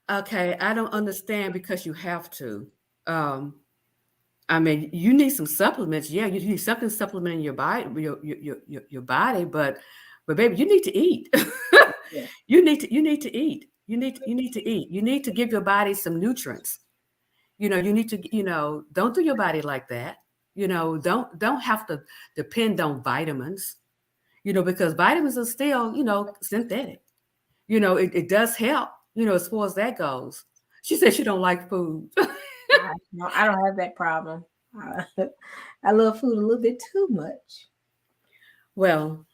Okay, I don't understand because you have to. I mean, you need some supplements. Yeah, you need something supplementing your body, your body, but baby, you need to eat. Yeah. You need to eat. You need to eat. You need to give your body some nutrients. You need to, don't do your body like that. Don't have to depend on vitamins. Because vitamins are still, synthetic. It does help, as far as that goes. She said she don't like food. No, I don't have that problem. I love food a little bit too much. Well,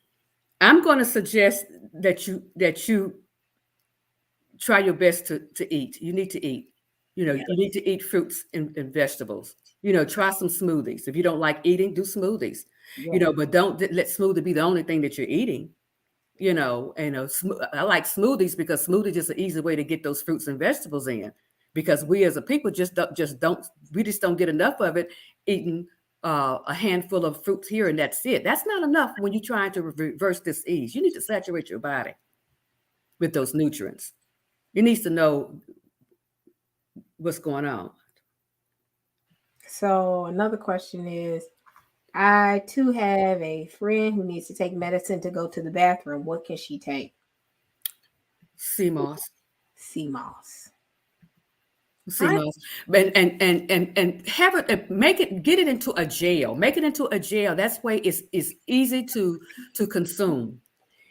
I'm going to suggest that you try your best to eat. You need to eat. You need to eat fruits and vegetables. Try some smoothies. If you don't like eating, do smoothies. But don't let smoothie be the only thing that you're eating. I like smoothies because smoothies is an easy way to get those fruits and vegetables in. Because we as a people just don't get enough of it, eating a handful of fruits here and that's it. That's not enough when you're trying to reverse disease. You need to saturate your body with those nutrients. You need to know what's going on. So another question is, I too have a friend who needs to take medicine to go to the bathroom. What can she take? Sea moss. And have it, get it into a gel. Make it into a gel. That's way it's easy to consume.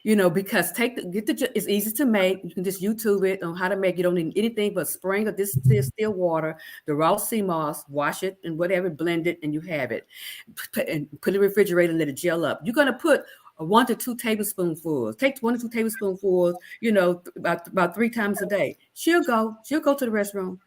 Because it's easy to make. You can just YouTube it on how to make. You don't need anything but spring or this still water, the raw sea moss, wash it and whatever, blend it, and you have it. Put it in the refrigerator and let it gel up. You're gonna put 1 to 2 tablespoonfuls. Take 1 to 2 tablespoonfuls, about 3 times a day. She'll go to the restroom.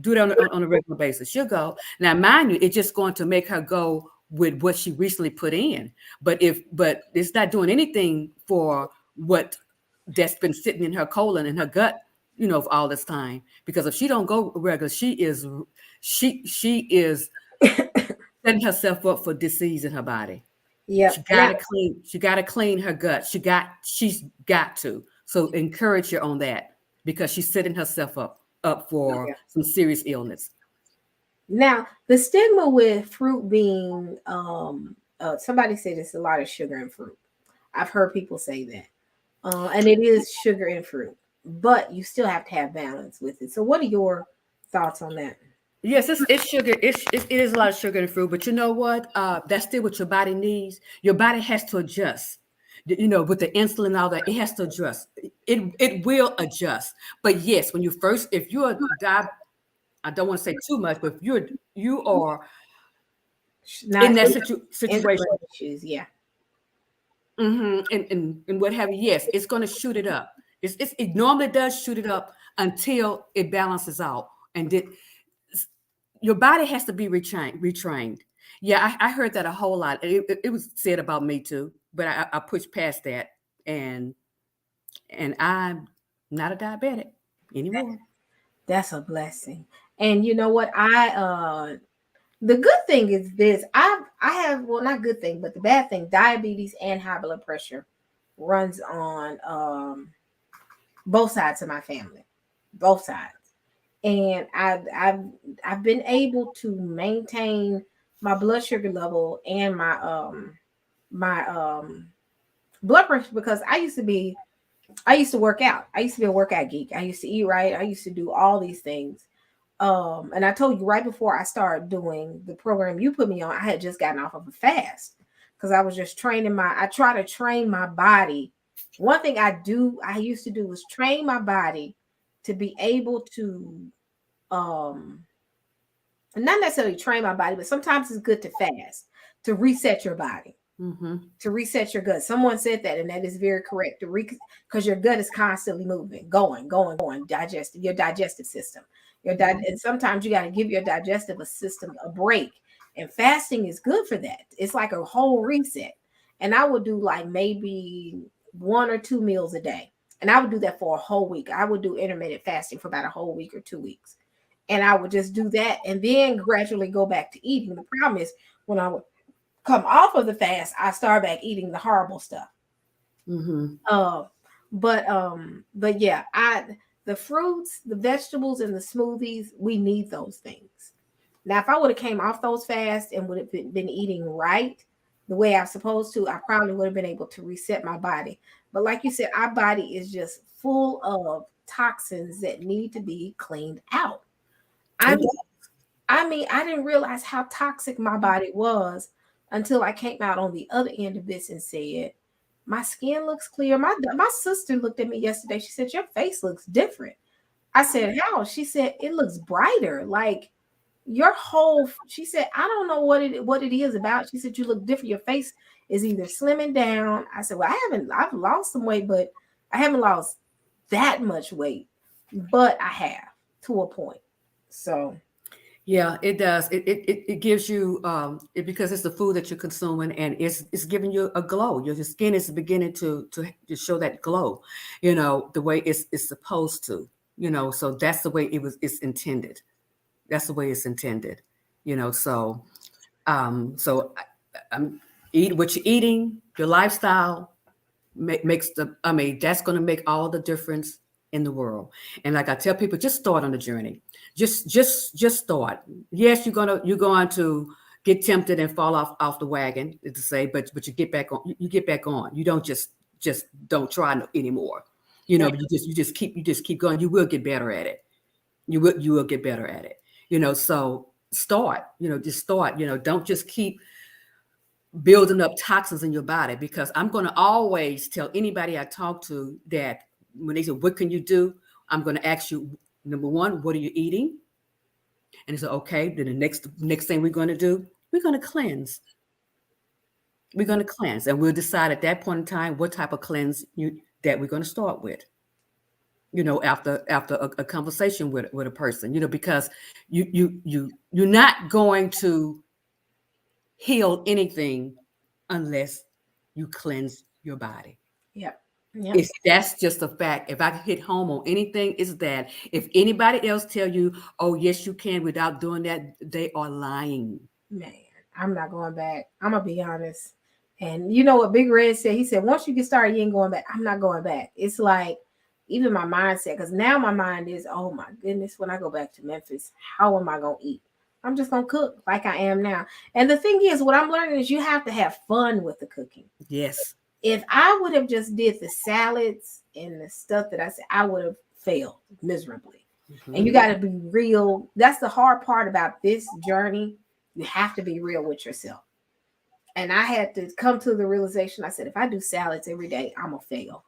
Do it on a regular basis. She'll go. Now, mind you, it's just going to make her go with what she recently put in. But it's not doing anything for what that's been sitting in her colon and her gut, for all this time. Because if she don't go regular, she is setting herself up for disease in her body. Yeah. She gotta clean her gut. She's got to. So encourage her on that, because she's setting herself up for some serious illness. Now, the stigma with fruit being, somebody said it's a lot of sugar in fruit. I've heard people say that. And it is sugar in fruit, but you still have to have balance with it. So what are your thoughts on that? Yes, it's sugar. It is a lot of sugar in fruit, but you know what? That's still what your body needs. Your body has to adjust. With the insulin and all that, it has to adjust. It will adjust. But yes, if you're I don't want to say too much, but if you are Not in that situation, issues, yeah. and what have you, yes, it's going to shoot it up. It normally does shoot it up until it balances out, and your body has to be retrained. Yeah, I heard that a whole lot. It was said about me too, but I pushed past that, and I'm not a diabetic anymore. That's a blessing. And you know what? The good thing is this. I have, well, not good thing, but the bad thing, diabetes and high blood pressure runs on both sides of my family. Both sides. And I've been able to maintain my blood sugar level and my blood pressure, because I used to work out. I used to be a workout geek. I used to eat right. I used to do all these things. And I told you right before I started doing the program you put me on, I had just gotten off of a fast, because I was just I try to train my body. One thing I used to do was train my body to be able to, not necessarily train my body, but sometimes it's good to fast, to reset your body. To reset your gut. Someone said that, and that is very correct. Because your gut is constantly moving, going, digestive, your digestive system. And sometimes you got to give your digestive system a break. And fasting is good for that. It's like a whole reset. And I would do like maybe 1 or 2 meals a day. And I would do that for a whole week. I would do intermittent fasting for about a whole week or 2 weeks. And I would just do that and then gradually go back to eating. The problem is, when I would come off of the fast, I start back eating the horrible stuff. But yeah, the fruits, the vegetables, and the smoothies, we need those things. Now, if I would have came off those fasts and would have been eating right the way I'm supposed to, I probably would have been able to reset my body. But like you said, our body is just full of toxins that need to be cleaned out. I mean, I didn't realize how toxic my body was until I came out on the other end of this and said, my skin looks clear. My sister looked at me yesterday. She said, your face looks different. I said, how? She said, it looks brighter. Like your whole, she said, I don't know what it is about. She said, you look different. Your face is either slimming down. I said, well, I've lost some weight, but I haven't lost that much weight, but I have to a point. So yeah, it does. It gives you because it's the food that you're consuming, and it's giving you a glow. Your skin is beginning to show that glow, the way it's supposed to, So that's the way it's intended. That's the way it's intended, So, eat what you're eating, your lifestyle makes that's going to make all the difference in the world. And like I tell people, just start on the journey. Just start. Yes, you're going to get tempted and fall off the wagon, to say, but you get back on. You get back on. You don't just don't try anymore. You just keep going. You will get better at it. You will get better at it. So start. Just start. Don't just keep building up toxins in your body, because I'm going to always tell anybody I talk to that when they say, what can you do? I'm going to ask you, number one, what are you eating? And they say, okay, then the next thing we're going to do, we're going to cleanse. We're going to cleanse, and we'll decide at that point in time what type of cleanse that we're going to start with. After a conversation with a person, because you're not going to heal anything unless you cleanse your body. Yep. Yep. That's just a fact. If I could hit home on anything, is that if anybody else tell you, oh yes, you can without doing that, they are lying. Man, I'm not going back. I'm gonna be honest. And you know what Big Red said? He said, once you get started, you ain't going back. I'm not going back. It's like even my mindset, because now my mind is, oh my goodness, when I go back to Memphis, how am I gonna eat? I'm just gonna cook like I am now. And the thing is, what I'm learning is you have to have fun with the cooking. Yes. If I would have just did the salads and the stuff that I said, I would have failed miserably. Mm-hmm. And you got to be real. That's the hard part about this journey. You have to be real with yourself. And I had to come to the realization. I said, if I do salads every day, I'm going to fail.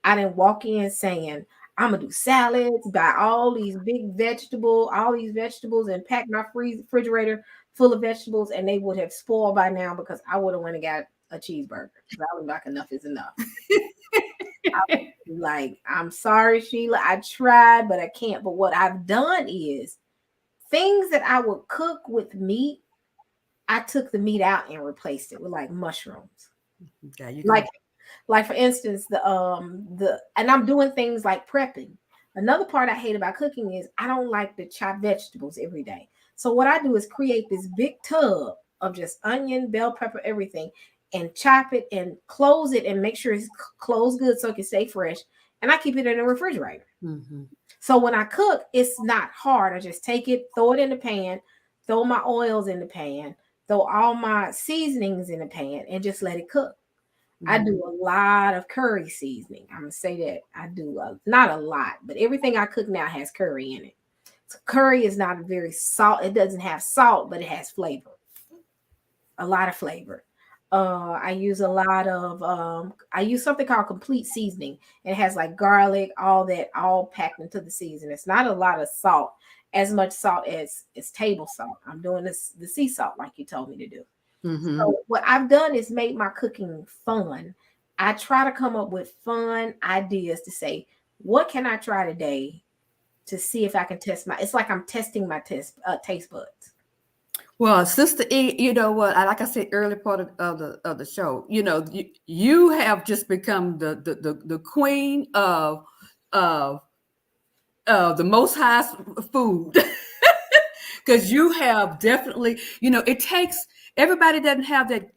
I didn't walk in saying, I'm going to do salads, buy all these vegetables, and pack my refrigerator full of vegetables. And they would have spoiled by now because I would have went and got a cheeseburger. I was like, enough is enough. I'm sorry, Sheila. I tried, but I can't. But what I've done is things that I would cook with meat, I took the meat out and replaced it with like mushrooms. Yeah, like for instance, and I'm doing things like prepping. Another part I hate about cooking is I don't like to chop vegetables every day. So what I do is create this big tub of just onion, bell pepper, everything, and chop it and close it and make sure it's closed good so it can stay fresh. And I keep it in the refrigerator. Mm-hmm. So when I cook, it's not hard. I just take it, throw it in the pan, throw my oils in the pan, throw all my seasonings in the pan, and just let it cook. Mm-hmm. I do a lot of curry seasoning. I'm going to say that. I do not a lot, but everything I cook now has curry in it. So curry is not very salt. It doesn't have salt, but it has flavor. A lot of flavor. I use a lot of, I use something called complete seasoning. It has like garlic, all that, all packed into the season. It's not a lot of salt, as much salt as table salt. I'm doing the sea salt like you told me to do. Mm-hmm. So what I've done is made my cooking fun. I try to come up with fun ideas to say, what can I try today to see if I can test it's like I'm testing my taste buds. Well, Sister E, you know what? Like I said, early part of the show, you have just become the queen of the most high food, because you have definitely, it takes everybody doesn't have that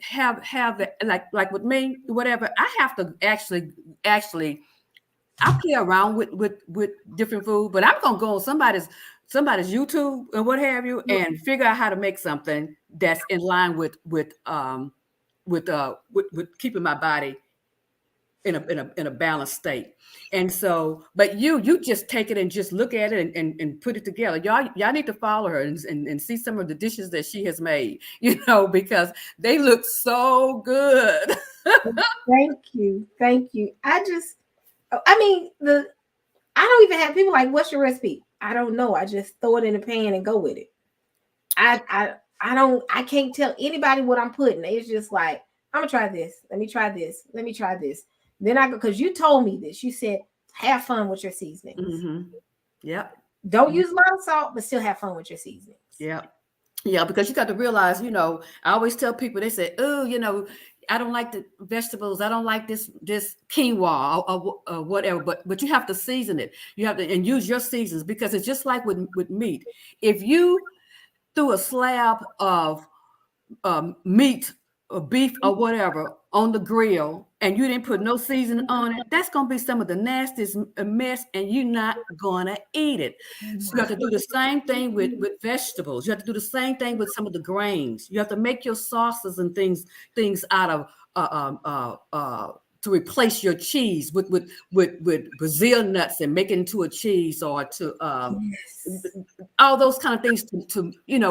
like with me, whatever. I have to actually. I play around with different food, but I'm gonna go on somebody's YouTube and what have you, and figure out how to make something that's in line with keeping my body in a balanced state. And so, but you just take it and just look at it and put it together. Y'all need to follow her and see some of the dishes that she has made, because they look so good. Thank you. I don't even have people like, what's your recipe? I don't know. I just throw it in the pan and go with it. I can't tell anybody what I'm putting. It's just like, I'm gonna try this. Let me try this. Let me try this. Then I go, because you told me this. You said, have fun with your seasonings. Mm-hmm. Yep. Don't use a lot of salt, but still have fun with your seasonings. Yeah. Yeah, because you got to realize, I always tell people, they say, oh, I don't like the vegetables. I don't like this quinoa or whatever. But you have to season it. You have to and use your seasons, because it's just like with meat. If you threw a slab of meat or beef or whatever on the grill and you didn't put no seasoning on it, that's going to be some of the nastiest mess, and you're not going to eat it. So you have to do the same thing with vegetables. You have to do the same thing with some of the grains. You have to make your sauces and things out of to replace your cheese with Brazil nuts and make it into a cheese, or to all those kind of things. You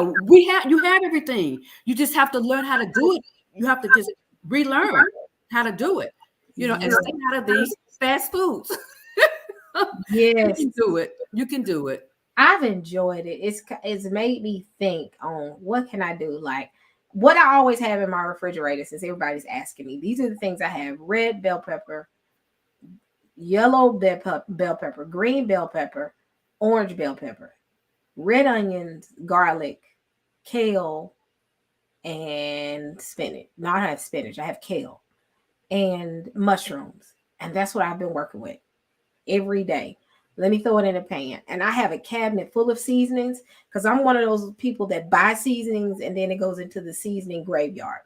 have everything. You just have to learn how to do it. You have to just relearn how to do it. And stay out of these fast foods. Yes, You can do it. I've enjoyed it. It's made me think on what can I do. Like, what I always have in my refrigerator, since everybody's asking me, these are the things I have: red bell pepper, yellow bell pepper, green bell pepper, orange bell pepper, red onions, garlic, kale, and spinach. No, I have spinach. I have kale and mushrooms. And that's what I've been working with every day. Let me throw it in a pan. And I have a cabinet full of seasonings because I'm one of those people that buy seasonings and then it goes into the seasoning graveyard.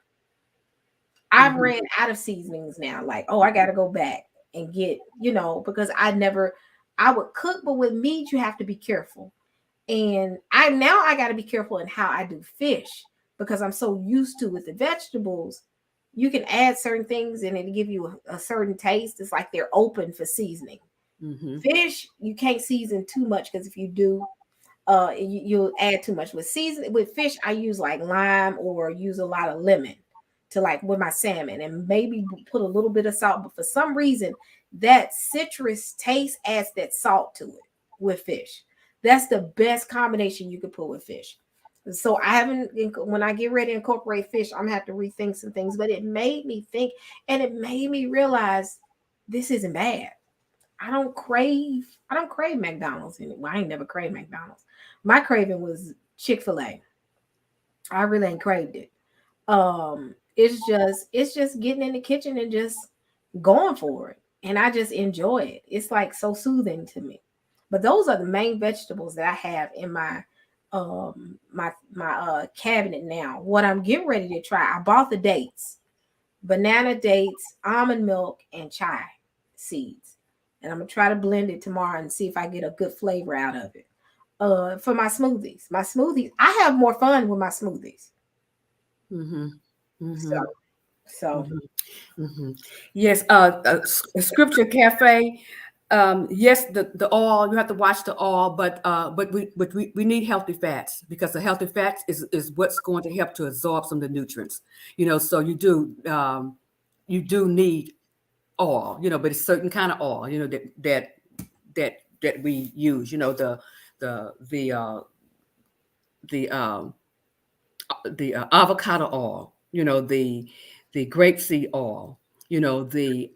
I've ran out of seasonings now. Like, oh, I got to go back and get, because I would cook, but with meat, you have to be careful. And I got to be careful in how I do fish because I'm so used to with the vegetables. You can add certain things and it'll give you a certain taste. It's like they're open for seasoning. Mm-hmm. Fish, you can't season too much because if you do, you'll add too much. With fish, I use like lime or use a lot of lemon to like with my salmon and maybe put a little bit of salt. But for some reason, that citrus taste adds that salt to it with fish. That's the best combination you could put with fish. So when I get ready to incorporate fish, I'm gonna have to rethink some things. But it made me think, and it made me realize this isn't bad. I don't crave McDonald's anymore. I ain't never craved McDonald's. My craving was Chick-fil-A. I really ain't craved it. It's just getting in the kitchen and just going for it. And I just enjoy it. It's like so soothing to me. But those are the main vegetables that I have in my cabinet now. What I'm getting ready to try, I bought the dates, banana dates, almond milk, and chai seeds. And I'm gonna try to blend it tomorrow and see if I get a good flavor out of it. For my smoothies. I have more fun with my smoothies. Mm-hmm. Mm-hmm. So. Mm-hmm. Yes. Scripture Cafe. Yes, the oil, you have to watch the oil, but we need healthy fats because the healthy fats is what's going to help to absorb some of the nutrients. So you do need oil, but it's certain kind of oil, that we use, the avocado oil, the grapeseed oil, the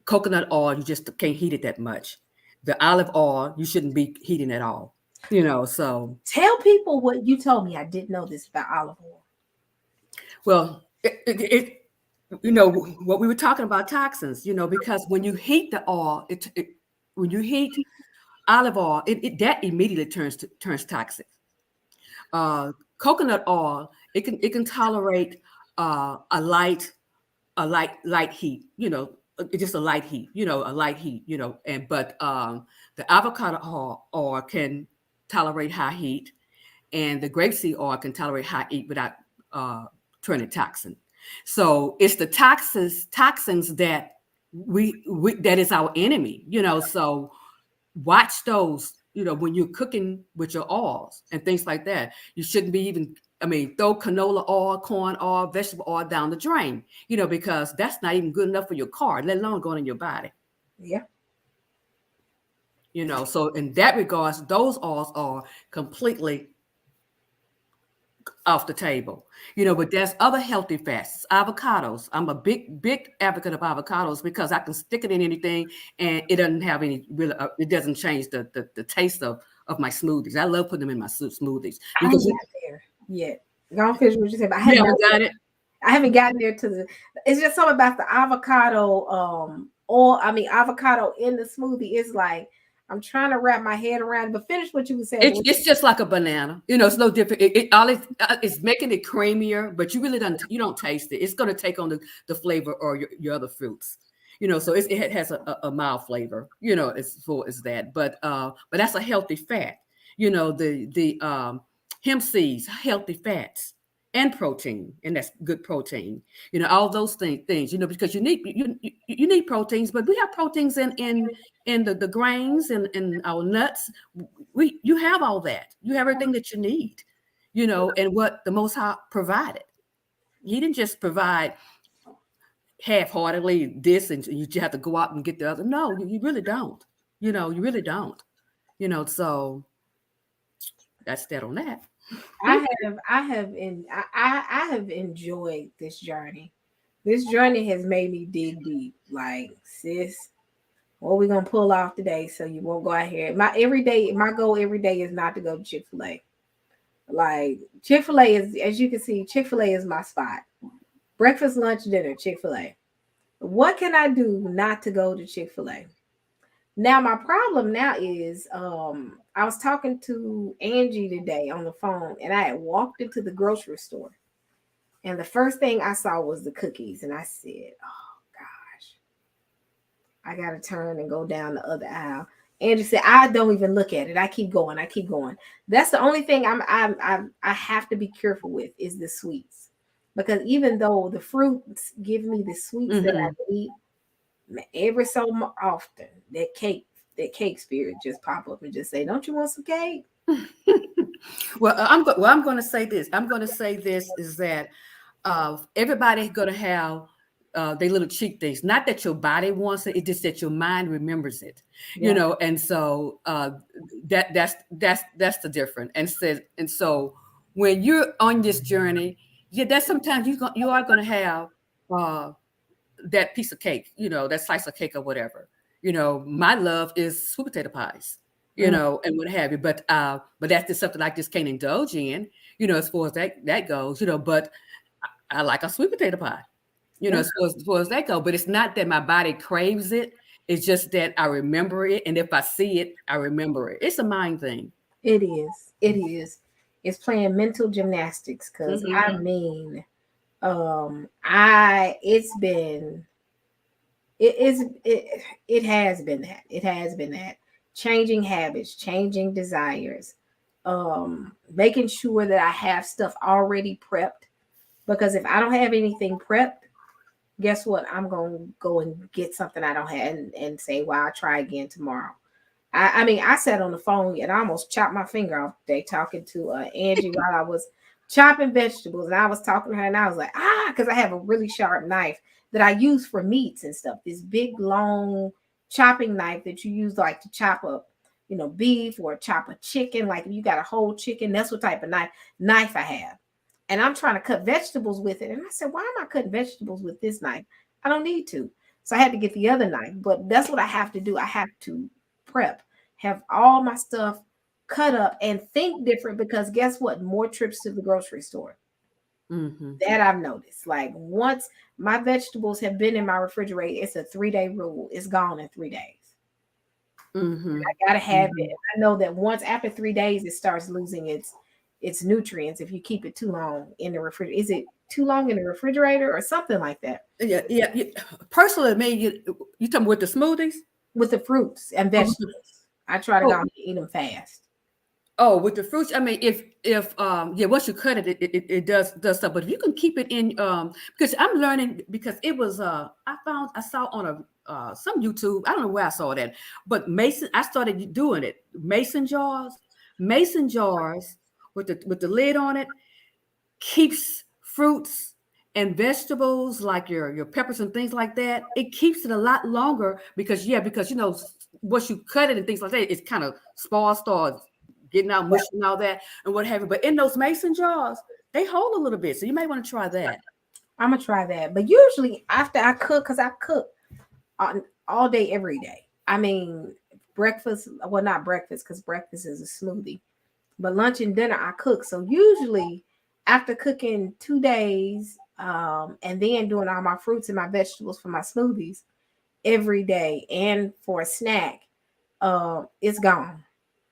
coconut oil, you just can't heat it that much. The olive oil, you shouldn't be heating at all. So tell people what you told me. I didn't know this about olive oil. Well, what we were talking about toxins, because when you heat the oil, when you heat olive oil, that immediately turns toxic. Coconut oil, it can tolerate a light heat, just a light heat, but the avocado oil can tolerate high heat, and the grapeseed oil can tolerate high heat without turning toxin. So it's the toxins that that is our enemy, so watch those, when you're cooking with your oils and things like that. You shouldn't be throw canola oil, corn oil, vegetable oil down the drain, because that's not even good enough for your car, let alone going in your body. Yeah. So in that regards, those oils are completely off the table, but there's other healthy fats, avocados. I'm a big advocate of avocados because I can stick it in anything and it doesn't have any really, it doesn't change the taste of my smoothies. I love putting them in my suits because there yet. Don't finish what you said, but I haven't gotten there it's just something about the avocado oil. Avocado in the smoothie is like, I'm trying to wrap my head around it, but finish what you were saying. It's just like a banana. It's no different. It's making it creamier, but you really don't taste it. It's going to take on the flavor or your other fruits. So it has a mild flavor, as full as that. But that's a healthy fat. The hemp seeds, healthy fats and protein, and that's good protein. All those things. Because you need proteins, but we have proteins in the grains and in our nuts. You have all that. You have everything that you need. And what the Most High provided. He didn't just provide half-heartedly this, and you just have to go out and get the other. No, you really don't. You really don't. So That's that on that. I have enjoyed this journey. This journey has made me dig deep. Like, sis, what we gonna pull off today so you won't go out here? My goal every day is not to go to Chick-fil-A. Like, Chick-fil-A is, as you can see, Chick-fil-A is my spot. Breakfast, lunch, dinner, Chick-fil-A. What can I do not to go to Chick-fil-A? Now my problem now is I was talking to Angie today on the phone, and I had walked into the grocery store, and the first thing I saw was the cookies, and I said, "Oh gosh, I gotta turn and go down the other aisle." Angie said, "I don't even look at it. I keep going. I keep going." That's the only thing I have to be careful with is the sweets, because even though the fruits give me the sweets that I need, every so often that cake spirit just pop up and just say, "Don't you want some cake?" Well, I'm going to say this. I'm going to say this is that everybody's going to have their little cheat days. Not that your body wants it; it's just that your mind remembers it. You know, and so that's the difference. And so when you're on this journey, yeah, that sometimes you are going to have that piece of cake, that slice of cake or whatever. My love is sweet potato pies, and what have you. But that's just something I just can't indulge in, as far as that goes, but I like a sweet potato pie, as far as that goes. But it's not that my body craves it. It's just that I remember it. And if I see it, I remember it. It's a mind thing. It is. It is. It's playing mental gymnastics because I mean, I it's been it is it has been that. It has been that. Changing habits, changing desires, making sure that I have stuff already prepped. Because if I don't have anything prepped, guess what? I'm gonna go and get something I don't have and say, well, I'll try again tomorrow. I mean, I sat on the phone and I almost chopped my finger off today talking to Angie while I was chopping vegetables, and I was talking to her and I was like, because I have a really sharp knife that I use for meats and stuff. This big long chopping knife that you use like to chop up, beef or chop a chicken. Like if you got a whole chicken, that's what type of knife I have. And I'm trying to cut vegetables with it. And I said, why am I cutting vegetables with this knife? I don't need to. So I had to get the other knife. But that's what I have to do. I have to prep, have all my stuff cut up, and think different, because guess what? More trips to the grocery store. That I've noticed. Like once my vegetables have been in my refrigerator, it's a 3-day rule. It's gone in 3 days. I gotta have it. I know that once after 3 days, it starts losing its nutrients if you keep it too long in the refrigerator. Is it too long in the refrigerator or something like that? Yeah. Personally, me, you talking with the smoothies? With the fruits and vegetables. I try to go and eat them fast. Oh, with the fruits, I mean, if once you cut it does stuff. But if you can keep it in, because I'm learning, because it was I saw on some YouTube, I don't know where I saw that, but I started doing it. Mason jars with the lid on it keeps fruits and vegetables like your peppers and things like that. It keeps it a lot longer because once you cut it and things like that, it's kind of starts getting out mush and all that and what have you. But in those mason jars, they hold a little bit. So you may want to try that. I'm going to try that. But usually after I cook, because I cook all day, every day. I mean, breakfast, well, not breakfast, because breakfast is a smoothie. But lunch and dinner, I cook. So usually after cooking 2 days and then doing all my fruits and my vegetables for my smoothies every day and for a snack, it's gone.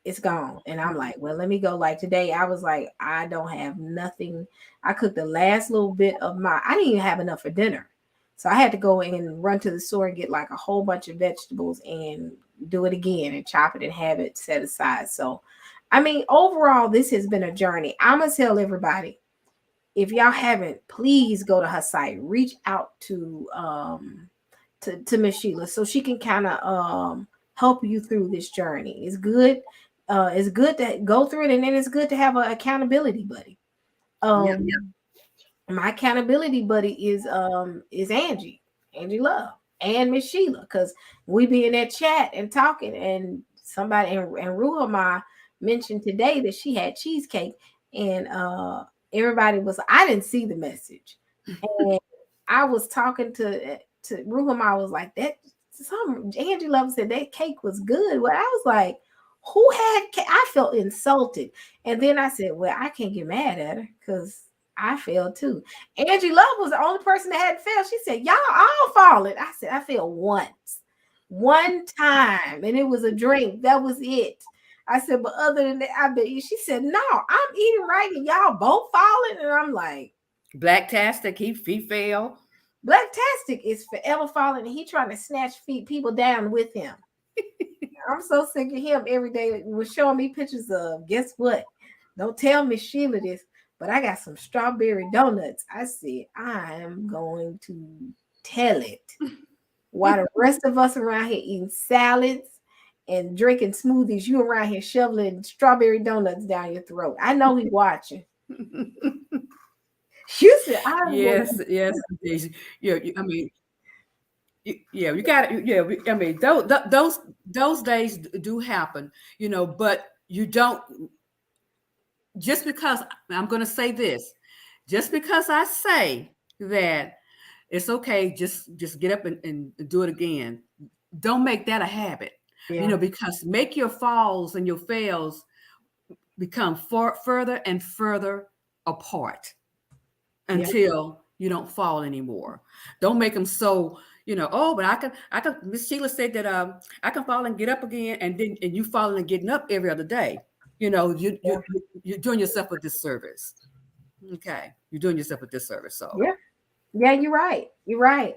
It's gone. And I'm like, well, let me go. Like today, I was like, I don't have nothing. I cooked the last little bit of I didn't even have enough for dinner. So I had to go and run to the store and get like a whole bunch of vegetables and do it again and chop it and have it set aside. So, I mean, overall, this has been a journey. I'm going to tell everybody, if y'all haven't, please go to her site, reach out to Miss Sheila so she can kind of help you through this journey. It's good. It's good to go through it, and then it's good to have an accountability buddy. My accountability buddy is Angie Love, and Miss Sheila, because we be in that chat and talking, and somebody and Ruha, mentioned today that she had cheesecake, and everybody was. I didn't see the message, and I was talking to Ruham. I was like, that some Angie Love said that cake was good. Well, I was like, who had cake? I felt insulted, and then I said, well, I can't get mad at her because I failed too. Angie Love was the only person that hadn't failed. She said, y'all all falling. I said, I failed once, one time, and it was a drink. That was it. I said, but other than that, I bet you. She said, no, I'm eating right, and y'all both falling. And I'm like, Blacktastic, he fell. Blacktastic is forever falling, and he trying to snatch people down with him. I'm so sick of him every day. Was showing me pictures of, guess what? Don't tell Miss Sheila this, but I got some strawberry donuts. I said, I am going to tell it. While the rest of us around here eating salads and drinking smoothies, you around here shoveling strawberry donuts down your throat. I know he's watching. You said, yes. Yeah, I mean, yeah, you got it. Yeah, I mean, those days do happen, but you don't. Just because I'm going to say this, just because I say that it's okay, just get up and do it again. Don't make that a habit, because make your falls and your fails become further and further apart until you don't fall anymore. Don't make them so, oh, but I can, Miss Sheila said that I can fall and get up again, and you falling and getting up every other day. You're doing yourself a disservice. Okay. You're doing yourself a disservice. So yeah, you're right. You're right.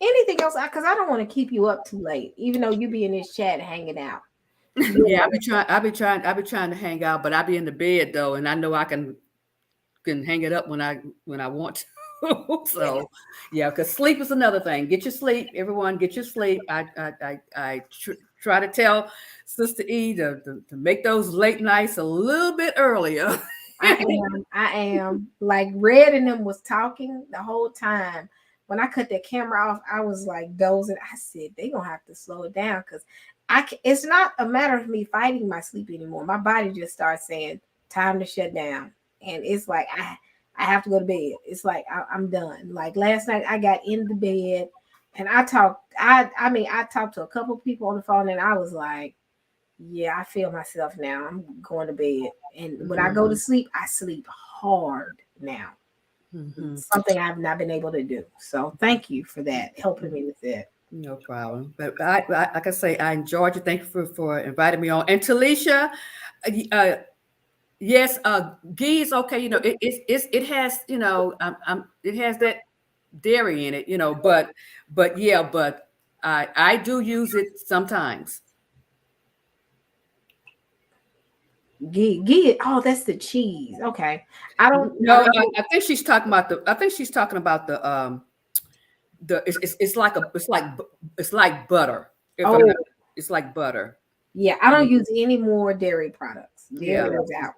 Anything else? Because I don't want to keep you up too late, even though you be in this chat hanging out. Yeah, I be trying to hang out, but I be in the bed though, and I know I can hang it up when I want to. So yeah, because sleep is another thing. Get your sleep, everyone. Get your sleep. I try to tell Sister E to make those late nights a little bit earlier. I am. Like Red and them was talking the whole time. When I cut that camera off, I was like dozing. I said they gonna have to slow it down because it's not a matter of me fighting my sleep anymore. My body just starts saying time to shut down, and it's like I have to go to bed. It's like I'm done. Like last night, I got in the bed and I talked. I talked to a couple people on the phone, and I was like, yeah, I feel myself now. I'm going to bed, and when I go to sleep, I sleep hard now. Something I've not been able to do. So thank you for that, helping me with that. No problem. But I like I say, I enjoyed you. Thank you for inviting me on. And Talisha, yes, ghee is okay. It has it has that dairy in it. But yeah, but I do use it sometimes. Ghee. Oh, that's the cheese. Okay, I don't know. I think she's talking about it's like butter. It's like butter. Yeah, I don't use any more dairy products. Dairy is out.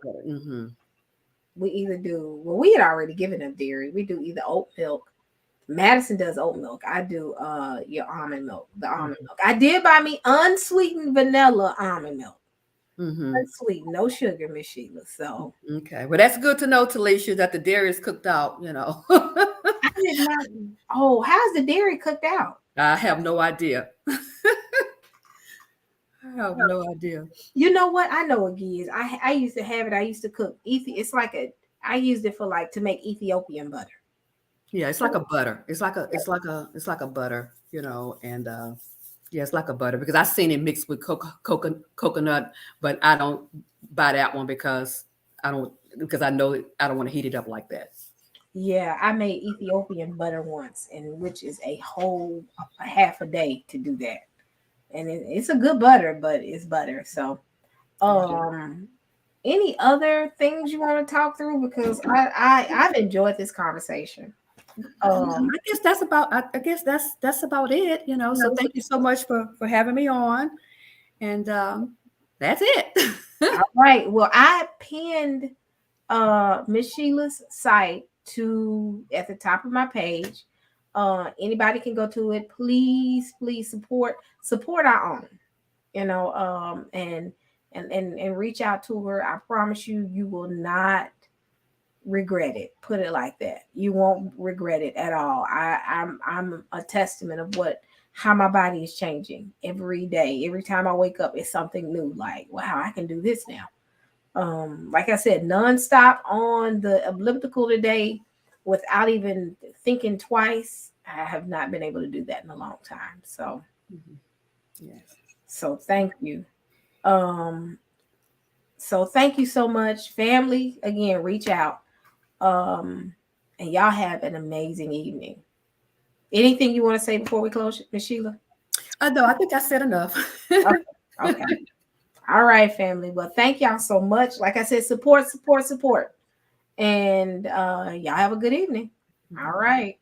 We either do, well, we had already given them dairy. We do either oat milk. Madison does oat milk. I do your almond milk, the almond milk. I did buy me unsweetened vanilla almond milk. Unsweetened, no sugar, Miss Sheila. So okay, well, that's good to know, Talisha, that the dairy is cooked out. I did not. Oh, how's the dairy cooked out? I have no idea. I have no idea. You know what? I know what ghee is. I used to have it. I used to cook. It's like I used it for like to make Ethiopian butter. Yeah, it's like a butter. It's like a butter, and yeah, it's like a butter because I've seen it mixed with coconut, but I don't buy that one because I know I don't want to heat it up like that. Yeah, I made Ethiopian butter once, and which is a whole half a day to do that. And it's a good butter, but it's butter. So, any other things you want to talk through? Because I've enjoyed this conversation. I guess that's about. I guess that's about it. So thank you so much for having me on, and that's it. All right. Well, I pinned Miss Sheila's site at the top of my page. Anybody can go to it. Please support our own. you know, and reach out to her. I promise you, you will not regret it. Put it like that. You won't regret it at all. I'm a testament of how my body is changing every day. Every time I wake up, it's something new. Like, wow, I can do this now. Like I said, nonstop on the elliptical today without even thinking twice. I have not been able to do that in a long time. So, Yes. so thank you. Um, so thank you so much, family. Again, reach out. And y'all have an amazing evening. Anything you want to say before we close, Ms. Sheila? No, I think I said enough. Okay. Okay. All right, family. Well, thank y'all so much. Like I said, support, support, support. And y'all have a good evening. All right.